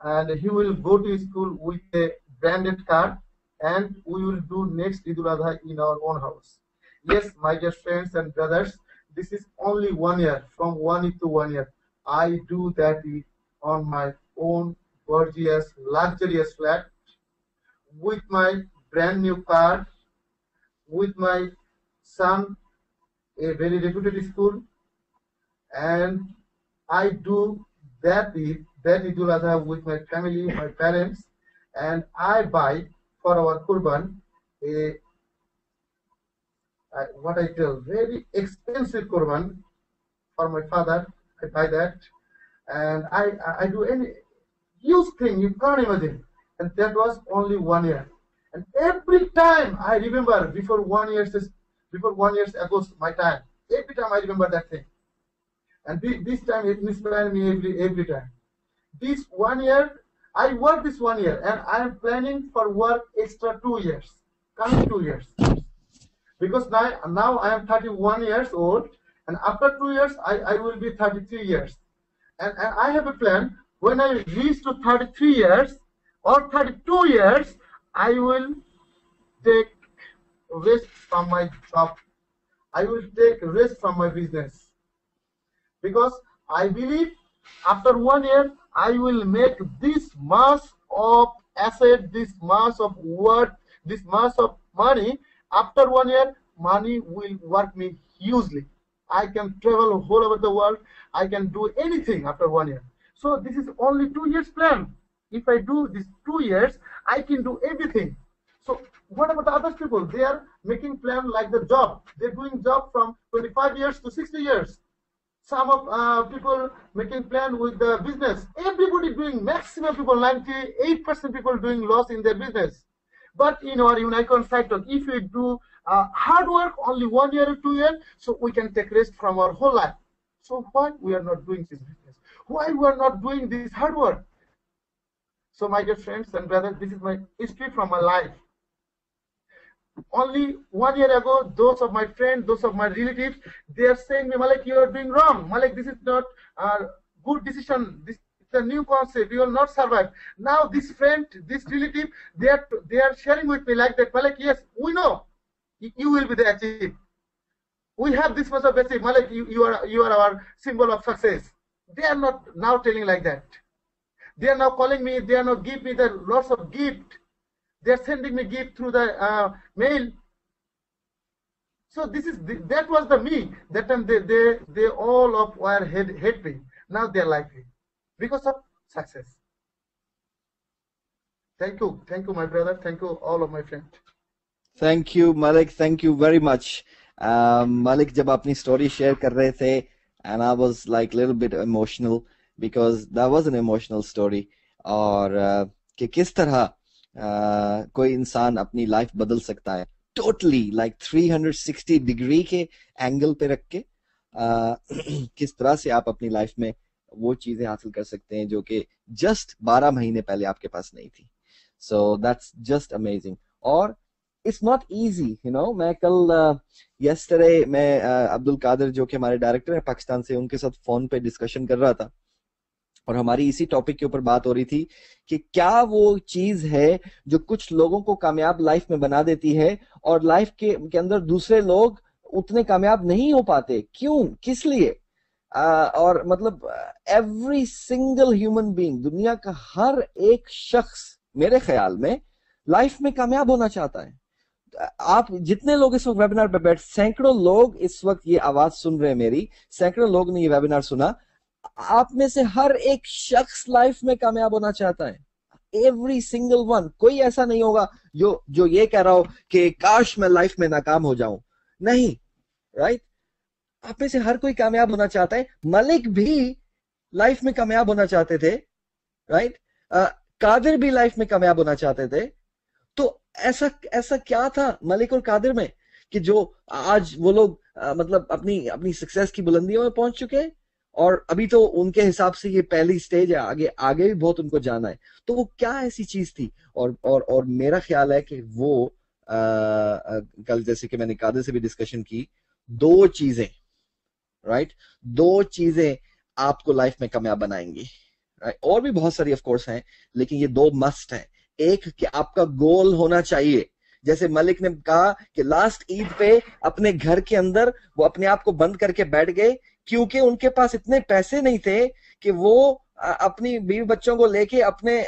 and he will go to school with a branded car, and we will do next Eid al-Adha in our own house. Yes, my dear friends and brothers, this is only 1 year, from 1 Eid to 1 year. I do that Eid on my own gorgeous, luxurious flat with my brand new car, with my son, a very reputed school, and I do that Eid al-Adha with my family, my parents, and I buy for our Kurban a what I tell very expensive Kurban for my father. I buy that, and I do any huge thing you can't imagine, and that was only 1 year. And every time I remember before 1 years ago my time, every time I remember that thing. And this time it inspired me every time. This 1 year, I work this 1 year, and I am planning for work extra 2 years, coming 2 years, because now I am 31 years old, and after 2 years I will be 33 years, and I have a plan. When I reach to 33 years or 32 years, I will take rest from my job. I will take rest from my business, because I believe after 1 year I will make this mass of asset, this mass of worth, this mass of money. After 1 year, money will work me hugely. I can travel all over the world. I can do anything after 1 year. So this is only 2 years plan. If I do this 2 years, I can do everything. So what about the other people? They are making plan like the job. They're doing job from 25 years to 60 years. Some of people making plan with the business. Everybody doing, maximum people, 98% people doing loss in their business. But in our Unicon side talk, if we do hard work only 1 year or 2 years, so we can take rest from our whole life. So why we are not doing this business? Why we are not doing this hard work? So my dear friends and brothers, this is my history from my life. Only 1 year ago, those of my friends, those of my relatives, they are saying me, Malik, you are doing wrong. Malik, this is not a good decision. This is a new concept. You will not survive. Now this friend, this relative, they are sharing with me like that. Malik, yes, we know you will be the achieve. We have this much of basic. Malik, you are our symbol of success. They are not now telling like that. They are now calling me. They are now giving me the lots of gift. They are sending me gift through the mail. So that was the me. That time they all of were hate me. Now they are like me because of success. Thank you, my brother. Thank you, all of my friends. Thank you, Malik. Thank you very much. Malik, जब अपनी story share कर रहे थे, and I was like a little bit emotional because that was an emotional story. और कि किस तरह कोई इंसान अपनी लाइफ बदल सकता है टोटली लाइक 360 डिग्री के एंगल पे रख के किस तरह से आप अपनी लाइफ में वो चीजें हासिल कर सकते हैं जो कि जस्ट 12 महीने पहले आपके पास नहीं थी. So that's just amazing. और it's not easy, you know. मैं कल यस्टरडे मैं अब्दुल कादिर जो कि हमारे डायरेक्टर हैं पाकिस्तान से, उनके साथ फोन पे डिस्कशन कर रहा था और हमारी इसी टॉपिक के ऊपर बात हो रही थी कि क्या वो चीज है जो कुछ लोगों को कामयाब लाइफ में बना देती है और लाइफ के अंदर दूसरे लोग उतने कामयाब नहीं हो पाते. क्यों, किस लिए? और मतलब एवरी सिंगल ह्यूमन बीइंग, दुनिया का हर एक शख्स मेरे ख्याल में लाइफ में कामयाब होना चाहता है. आप जितने लोग इस वक्त वेबिनार पे बैठ, सैकड़ों लोग इस वक्त ये आवाज सुन रहे हैं मेरी, सैकड़ों लोग ने ये वेबिनार सुना, आप में से हर एक शख्स लाइफ में कामयाब होना चाहता है. Every single one. कोई ऐसा नहीं होगा जो ये कह रहा हो कि काश मैं लाइफ में नाकाम हो जाऊं. नहीं, राइट? आप में से हर कोई कामयाब होना चाहता है. मलिक भी लाइफ में कामयाब होना चाहते थे, राइट? कादिर भी लाइफ में कामयाब होना चाहते थे. तो ऐसा क्या था मलिक और कादिर में कि जो आज वो लोग मतलब अपनी सक्सेस की बुलंदियों में पहुंच चुके हैं और अभी तो उनके हिसाब से ये पहली स्टेज है, आगे भी बहुत उनको जाना है. तो वो क्या ऐसी चीज थी? और मेरा ख्याल है कि वो कल जैसे कि मैंने कादिर से भी डिस्कशन की, दो चीजें, राइट, दो चीजें आपको लाइफ में कामयाब बनाएंगी, राइट? और भी बहुत सारी ऑफ कोर्स हैं, लेकिन ये दो मस्ट हैं. एक कि आपका गोल होना चाहिए। जैसे मलिक ने कहा कि लास्ट ईद पे अपने घर के अंदर वो अपने आप को बंद करके बैठ गए, क्योंकि उनके पास इतने पैसे नहीं थे कि वो अपनी बीवी बच्चों को लेके अपने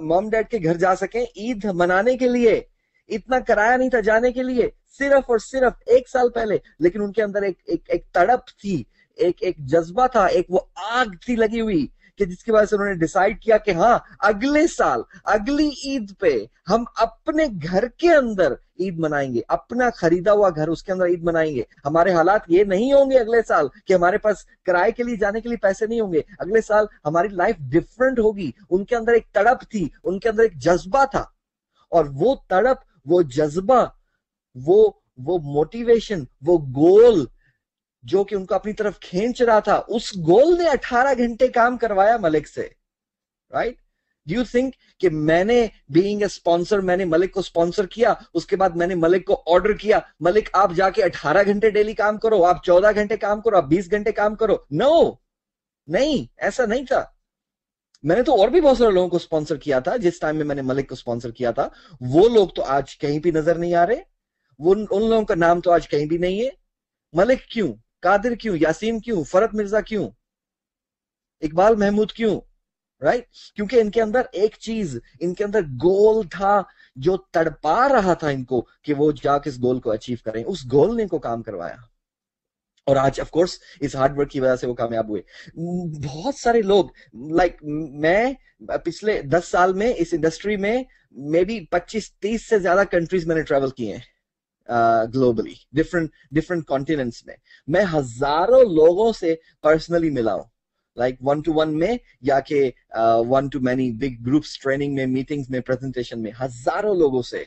मॉम डैड के घर जा सके ईद मनाने के लिए। इतना किराया नहीं था जाने के लिए, सिर्फ और सिर्फ 1 साल पहले। लेकिन उनके अंदर एक तड़प थी, एक जज्बा था, एक वो आग थी लगी हुई, कि जिसकी वजह से उन्होंने डिसाइड किया कि हाँ, अगले साल अगली ईद पे हम अपने घर के अंदर ईद मनाएंगे, अपना खरीदा हुआ घर उसके अंदर ईद मनाएंगे। हमारे हालात ये नहीं होंगे अगले साल कि हमारे पास किराए के लिए जाने के लिए पैसे नहीं होंगे, अगले साल हमारी लाइफ डिफरेंट होगी। उनके अंदर एक तड़प थी, उनके अंदर एक जज्बा था, और वो तड़प, वो जज्बा, वो मोटिवेशन, वो गोल जो कि उनको अपनी तरफ खींच रहा था, उस गोल ने 18 घंटे काम करवाया मलिक से, राइट? डू यू थिंक कि मैंने बीइंग ए स्पॉन्सर, मैंने मलिक को स्पॉन्सर किया, उसके बाद मैंने मलिक को ऑर्डर किया, मलिक आप जाके 18 घंटे डेली काम करो, आप 14 घंटे काम करो, आप 20 घंटे काम करो? नो, नहीं, ऐसा नहीं था। मैंने तो और भी बहुत सारे लोगों को स्पॉन्सर किया था जिस टाइम में मैंने मलिक को स्पॉन्सर किया था। वो लोग तो आज कहीं भी नजर नहीं आ रहे, वो उन लोगों का नाम तो आज कहीं भी नहीं है। मलिक क्यों, कादिर क्यों, यासीन क्यों, फरत मिर्जा क्यों, इकबाल महमूद क्यों, राइट? क्योंकि इनके अंदर एक चीज, इनके अंदर गोल था जो तड़पा रहा था इनको कि वो जाके इस गोल को अचीव करें। उस गोल ने इनको काम करवाया, और आज ऑफ कोर्स इस हार्ड वर्क की वजह से वो कामयाब हुए। बहुत सारे लोग, लाइक मैं पिछले 10 साल में इस इंडस्ट्री में मे बी 25-30 से ज्यादा कंट्रीज मैंने ट्रेवल किए हैं, ग्लोबली, डिफरेंट कॉन्टिनेंट्स में। मैं हजारों लोगों से पर्सनली मिला हूं, लाइक 1-to-1 में, या के 1-to-many बिग ग्रुप्स ट्रेनिंग में, मीटिंग्स में, प्रेजेंटेशन में, हजारों लोगों से,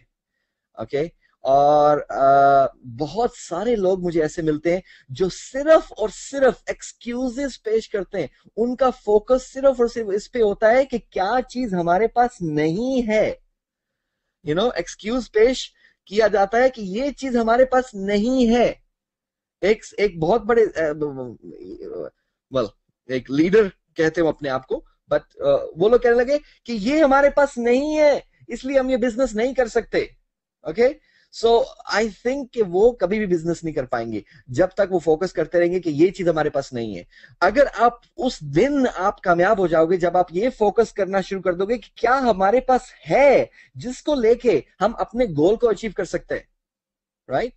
ओके? और बहुत सारे लोग मुझे ऐसे मिलते हैं जो सिर्फ और सिर्फ एक्सक्यूजेस पेश करते हैं। उनका फोकस सिर्फ और सिर्फ इस पे होता है कि क्या चीज हमारे पास नहीं है। एक्सक्यूज पेश किया जाता है कि ये चीज हमारे पास नहीं है। एक बहुत बड़े एक लीडर कहते हो अपने आप को, बट वो लोग कहने लगे कि ये हमारे पास नहीं है, इसलिए हम ये बिजनेस नहीं कर सकते। ओके, सो आई थिंक कि वो कभी भी बिजनेस नहीं कर पाएंगे जब तक वो फोकस करते रहेंगे कि ये चीज हमारे पास नहीं है। अगर आप उस दिन आप कामयाब हो जाओगे जब आप ये फोकस करना शुरू कर दोगे कि क्या हमारे पास है जिसको लेके हम अपने गोल को अचीव कर सकते हैं, राइट?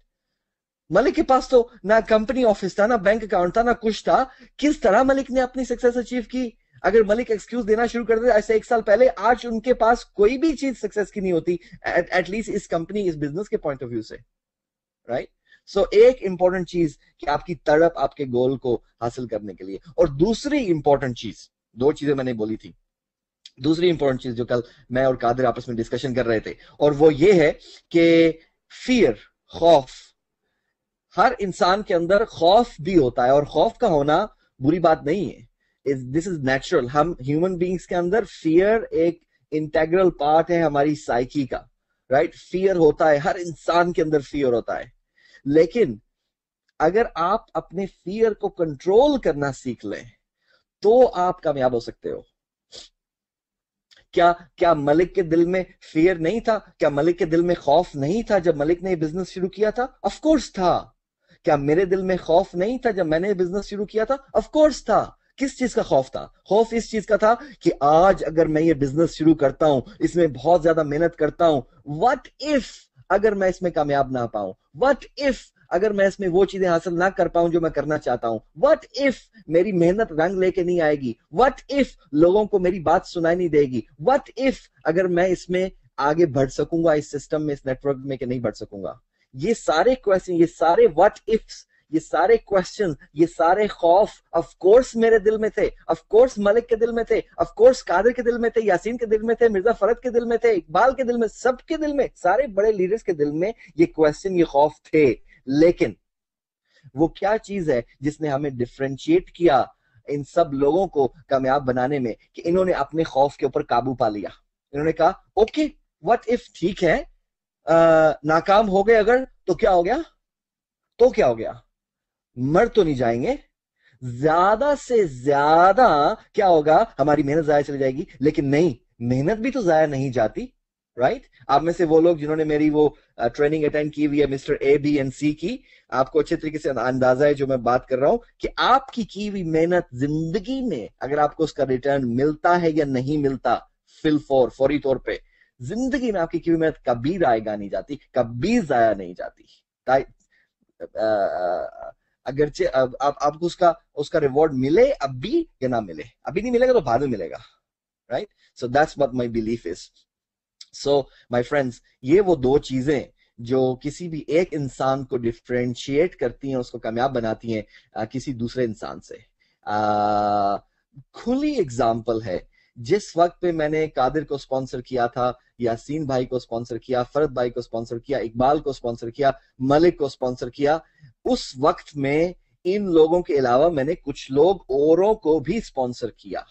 मलिक के पास तो ना कंपनी ऑफिस था, ना बैंक अकाउंट था, ना कुछ था। किस तरह मलिक ने अपनी सक्सेस अचीव की? अगर मलिक एक्सक्यूज देना शुरू कर दे ऐसे 1 साल पहले, आज उनके पास कोई भी चीज सक्सेस की नहीं होती, एटलीस्ट इस कंपनी, इस बिजनेस के पॉइंट ऑफ व्यू से, राइट? सो एक इंपॉर्टेंट चीज कि आपकी तड़प आपके गोल को हासिल करने के लिए। और दूसरी इंपॉर्टेंट चीज, 2 चीजें मैंने बोली थी, दूसरी इंपॉर्टेंट चीज जो कल मैं और कादिर आपस में डिस्कशन कर रहे थे, और वो ये है कि फियर, खौफ। हर इंसान के अंदर खौफ भी होता है, और खौफ का होना बुरी बात नहीं है, दिस इज नेचुरल। हम ह्यूमन बींग्स के अंदर फियर एक इंटेग्रल पार्ट है हमारी साइकी का, राइट? फियर होता है, हर इंसान के अंदर फियर होता है। लेकिन अगर आप अपने फियर को कंट्रोल करना सीख लें तो आप कामयाब हो सकते हो। क्या मलिक के दिल में फियर नहीं था? क्या मलिक के दिल में खौफ नहीं था जब मलिक ने बिजनेस शुरू किया था? ऑफ कोर्स था। क्या मेरे दिल में खौफ नहीं था जब मैंने बिजनेस शुरू किया था? ऑफ कोर्स था। किस चीज का खौफ था? खौफ इस चीज का था कि आज अगर मैं ये बिजनेस शुरू करता हूं, इसमें बहुत ज्यादा मेहनत करता हूं, व्हाट इफ अगर मैं इसमें कामयाब ना पाऊं, व्हाट इफ अगर मैं इसमें वो चीजें हासिल ना कर पाऊं जो मैं करना चाहता हूं, व्हाट इफ मेरी मेहनत रंग लेके नहीं आएगी, व्हाट इफ लोगों को मेरी बात सुनाई नहीं देगी, व्हाट इफ अगर मैं इसमें आगे बढ़ सकूंगा, इस सिस्टम में, इस नेटवर्क में, कि नहीं बढ़ सकूंगा। ये सारे क्वेश्चन, ये सारे व्हाट इफ्स, ये सारे क्वेश्चन, ये सारे खौफ ऑफ कोर्स मेरे दिल में थे, ऑफ कोर्स मलिक के दिल में थे, ऑफ कोर्स कादिर के दिल में थे, यासीन के दिल में थे, मिर्जा फरद के दिल में थे, इकबाल के दिल में, सबके दिल में, सारे बड़े लीडर्स के दिल में ये क्वेश्चन, ये खौफ थे। लेकिन वो क्या चीज है जिसने हमें डिफरेंशिएट किया इन सब लोगों को कामयाब बनाने में, कि इन्होंने अपने खौफ के ऊपर काबू पा लिया। इन्होंने कहा ओके, व्हाट इफ, ठीक है, नाकाम हो गए अगर, तो क्या हो गया? तो क्या हो गया? मर तो नहीं जाएंगे, ज्यादा से ज्यादा क्या होगा, हमारी मेहनत जाया चली जाएगी, लेकिन नहीं, मेहनत भी तो जाया नहीं जाती। राइट आप में से वो लोग जिन्होंने मेरी वो ट्रेनिंग अटेंड की हुई है मिस्टर ए बी एंड सी की, आपको अच्छे तरीके से अंदाजा है जो मैं बात कर रहा हूं कि आपकी की हुई मेहनत जिंदगी में अगर आपको उसका रिटर्न मिलता है या नहीं मिलता, फौरी तौर पे जिंदगी में आपकी की हुई मेहनत कभी जाएगा नहीं जाती, कभी जाया नहीं जाती। अगरचे आपको उसका उसका रिवॉर्ड मिले अभी या ना मिले, अभी नहीं मिलेगा तो बाद में मिलेगा, right? So that's what my belief is. So my friends, ये वो दो चीजें जो किसी भी एक इंसान को डिफरेंशिएट करती हैं, उसको कामयाब बनाती हैं किसी दूसरे इंसान से। खुली एग्जाम्पल है, जिस वक्त पे मैंने कादिर को स्पॉन्सर किया था, यासीन भाई को स्पॉन्सर किया, फरद भाई को स्पॉन्सर किया, इकबाल को स्पॉन्सर किया, मलिक को स्पॉन्सर किया, उस वक्त में इन लोगों के अलावा मैंने कुछ लोग औरों को भी स्पॉन्सर किया।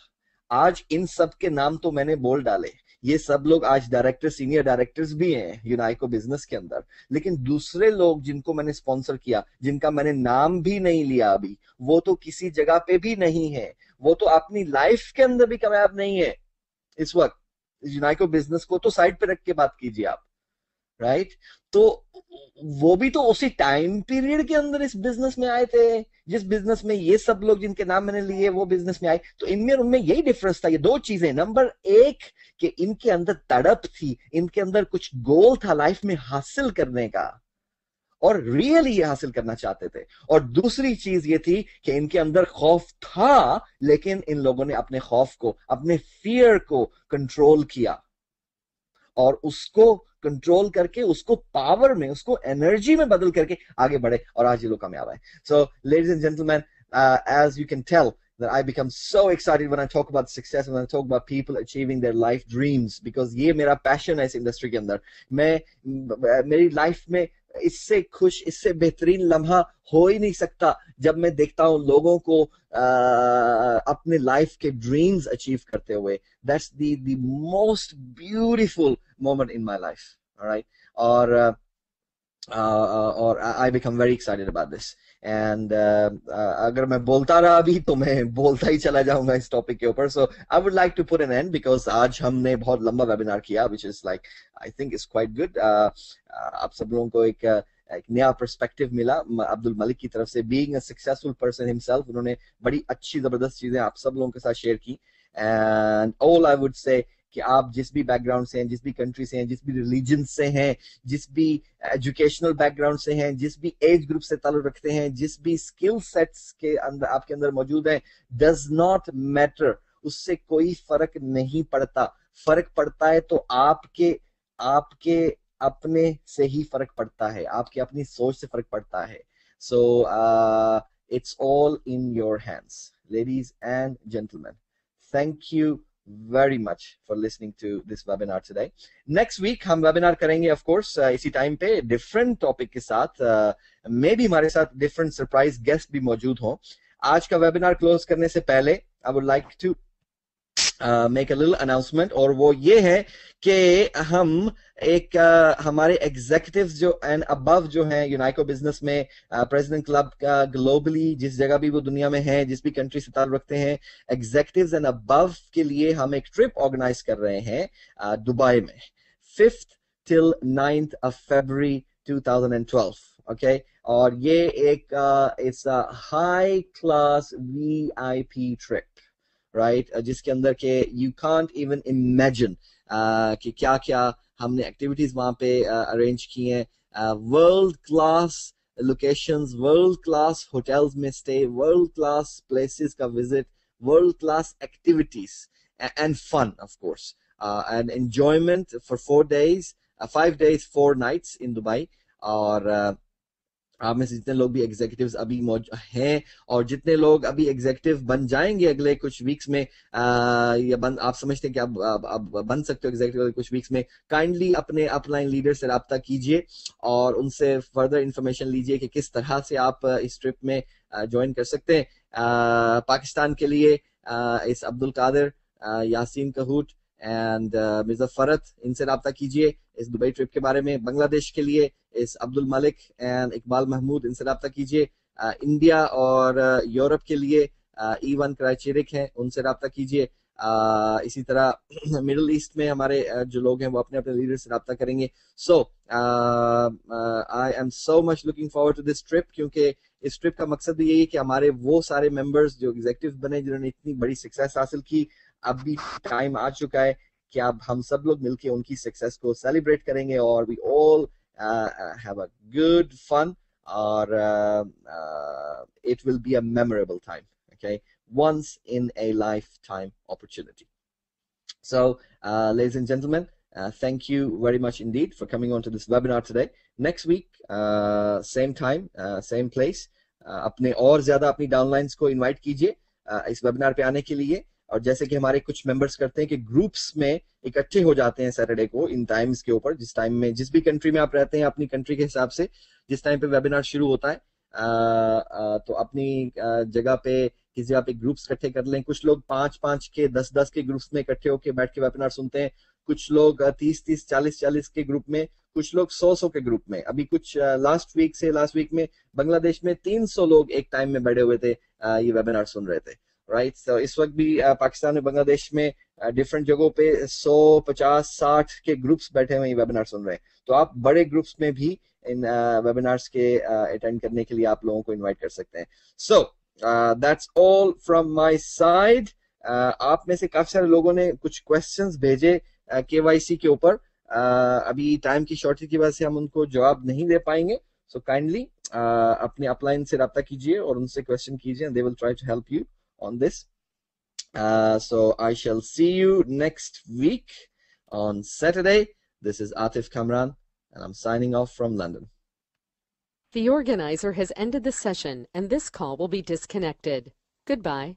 आज इन सब के नाम तो मैंने बोल डाले, ये सब लोग आज डायरेक्टर, सीनियर डायरेक्टर्स भी हैं यूनाइको बिजनेस के अंदर, लेकिन दूसरे लोग जिनको मैंने स्पॉन्सर किया, जिनका मैंने नाम भी नहीं लिया अभी, वो तो किसी जगह पे भी नहीं है, वो तो अपनी लाइफ के अंदर भी कामयाब नहीं है इस वक्त। यूनाइको बिजनेस को तो साइड पे रख के बात कीजिए आप, राइट? तो वो भी तो उसी टाइम पीरियड के अंदर इस बिजनेस में आए थे, जिस बिजनेस में ये सब लोग जिनके नाम मैंने लिए वो बिजनेस में आए। तो इनमें उनमें यही डिफरेंस था, ये दो चीजें। नंबर एक कि इनके अंदर तड़प थी, इनके अंदर कुछ गोल था लाइफ में हासिल करने का, और रियली ये हासिल करना चाहते थे। और दूसरी चीज ये थी कि इनके अंदर खौफ था, लेकिन इन लोगों ने अपने खौफ को, अपने फियर को कंट्रोल किया, और उसको कंट्रोल करके उसको पावर में, उसको एनर्जी में बदल करके आगे बढ़े, और आज ये लोग कामयाब है। So ladies and gentleman, as you can tell that I become so excited when I talk about success, when I talk about people achieving their life dreams, because ये मेरा पैशन है इस इंडस्ट्री के अंदर। मेरी लाइफ में इससे खुश, इससे बेहतरीन लम्हा हो ही नहीं सकता जब मैं देखता हूं लोगों को अपने लाइफ के ड्रीम्स अचीव करते हुए। That's the most beautiful moment in my life, alright? और I become very excited about this. And अगर मैं बोलता रहा अभी तो मैं बोलता ही चला जाऊंगा इस टॉपिक के ऊपर। So I would like to put an end, because आज हमने बहुत लंबा वेबिनार किया, which is like I think is quite good. आप सब लोगों को एक नया पर्सपेक्टिव मिला अब्दुल मलिक की तरफ से, being a successful person himself. उन्होंने बड़ी अच्छी जबरदस्त चीजें आप सब लोगों के साथ शेयर की। And all I would say कि आप जिस भी बैकग्राउंड से हैं, जिस भी कंट्री से हैं, जिस भी रिलीजन से हैं, जिस भी एजुकेशनल बैकग्राउंड से हैं, जिस भी एज ग्रुप से ताल्लुक रखते हैं, जिस भी स्किल सेट्स के अंदर आपके अंदर मौजूद हैं, डज नॉट मैटर, उससे कोई फर्क नहीं पड़ता। फर्क पड़ता है तो आपके अपने से ही फर्क पड़ता है, आपकी अपनी सोच से फर्क पड़ता है। So it's all in your hands, ladies and gentleman. Thank you very much for listening to this webinar today. Next week हम webinar करेंगे of course इसी टाइम पे different topic के साथ, maybe हमारे साथ different surprise guest भी मौजूद हों। आज का webinar close करने से पहले I would like to make a little announcement, और वो ये है कि हम एक हमारे एग्जीक्यूटिव्स जो एंड अबव जो हैं यूनाइको बिजनेस में, प्रेसिडेंट क्लब का ग्लोबली जिस जगह भी वो दुनिया में है, जिस भी कंट्री से ताल्लुक रखते हैं, एग्जीक्यूटिव्स एंड अबव के लिए हम एक ट्रिप ऑर्गेनाइज कर रहे हैं दुबई में, 5th till 9th of February 2012, okay? और ये एक it's a high class VIP trip, right? जिसके अंदर के यू कांट इवन इमेजिन कि क्या क्या हमने एक्टिविटीज वहां पे अरेंज की हैं। World class locations, world class hotels में स्टे, वर्ल्ड क्लास प्लेसेस का visit, world class activities and fun of course, and enjoyment for 4 days, 5 days 4 nights in Dubai. और आप में से जितने लोग भी एग्जीक्यूटिव्स अभी हैं, और जितने लोग अभी एग्जीक्यूटिव बन जाएंगे अगले कुछ वीक्स में, या आप समझते हैं कि आप बन सकते हो एग्जीक्यूटिव कुछ वीक्स में, काइंडली अपने अपलाइन लीडर से रब्ता कीजिए और उनसे फर्दर इंफॉर्मेशन लीजिए कि किस तरह से आप इस ट्रिप में ज्वाइन कर सकते हैं। पाकिस्तान के लिए इस अब्दुल कादिर, यासीन कहूट एंड मिर्जा फरत, इनसे रब्ता कीजिए इस दुबई ट्रिप के बारे में। बांग्लादेश के लिए इस अब्दुल मलिक एंड इकबाल महमूद, इनसे रब्ता कीजिए। इंडिया और यूरोप के लिए E1 क्राइचेरिक हैं, उनसे रब्ता कीजिए। इसी तरह मिडिल ईस्ट में हमारे जो लोग हैं वो अपने अपने लीडर से रब्ता करेंगे. So I am so much looking forward to this trip, क्योंकि इस ट्रिप का मकसद भी यही है कि हमारे वो सारे मेंबर्स जो एग्जीक्यूटिव बने जिन्होंने इतनी बड़ी सक्सेस हासिल की, अब भी टाइम आ चुका है कि अब हम सब लोग मिलके उनकी सक्सेस को सेलिब्रेट करेंगे और we all have a good fun, और it will be a memorable time, okay, once in a lifetime opportunity. So ladies and gentlemen, thank you very much indeed for coming on to this webinar today. Next week, same time, same place, अपने और ज्यादा अपनी डाउनलाइंस को इनवाइट कीजिए इस वेबिनार पे आने के लिए. और जैसे कि हमारे कुछ मेंबर्स करते हैं कि ग्रुप्स में इकट्ठे हो जाते हैं सैटरडे को इन टाइम्स के ऊपर, जिस टाइम में जिस भी कंट्री में आप रहते हैं अपनी कंट्री के हिसाब से जिस टाइम पे वेबिनार शुरू होता है, तो अपनी जगह पे किसी जगह पे ग्रुप्स इकट्ठे कर लें. कुछ लोग 5-5 के 10-10 के ग्रुप्स में इकट्ठे होकर बैठ के वेबिनार सुनते हैं, कुछ लोग 30-30 40-40 के ग्रुप में, कुछ लोग 100-100 के ग्रुप में. अभी कुछ लास्ट वीक में बांग्लादेश में 300 लोग एक टाइम में बैठे हुए थे, ये वेबिनार सुन रहे थे, राइट. तो इस वक्त भी पाकिस्तान में बांग्लादेश में डिफरेंट जगहों पे 100 50 60 के ग्रुप्स बैठे हुए वेबिनार सुन रहे हैं. तो आप बड़े ग्रुप्स में भी इन वेबिनार्स के अटेंड करने के लिए आप लोगों को इनवाइट कर सकते हैं. So that's all from my side. आप में से काफी सारे लोगों ने कुछ क्वेश्चंस भेजे केवाईसी के ऊपर. अभी टाइम की शॉर्टेज की वजह से हम उनको जवाब नहीं दे पाएंगे. सो काइंडली अपने अपलाइन से रब्ता कीजिए और उनसे क्वेश्चन कीजिए, they will try to help you on this. So I shall see you next week on Saturday. This is Atif Kamran and I'm signing off from London. The organizer has ended the session and this call will be disconnected. Goodbye.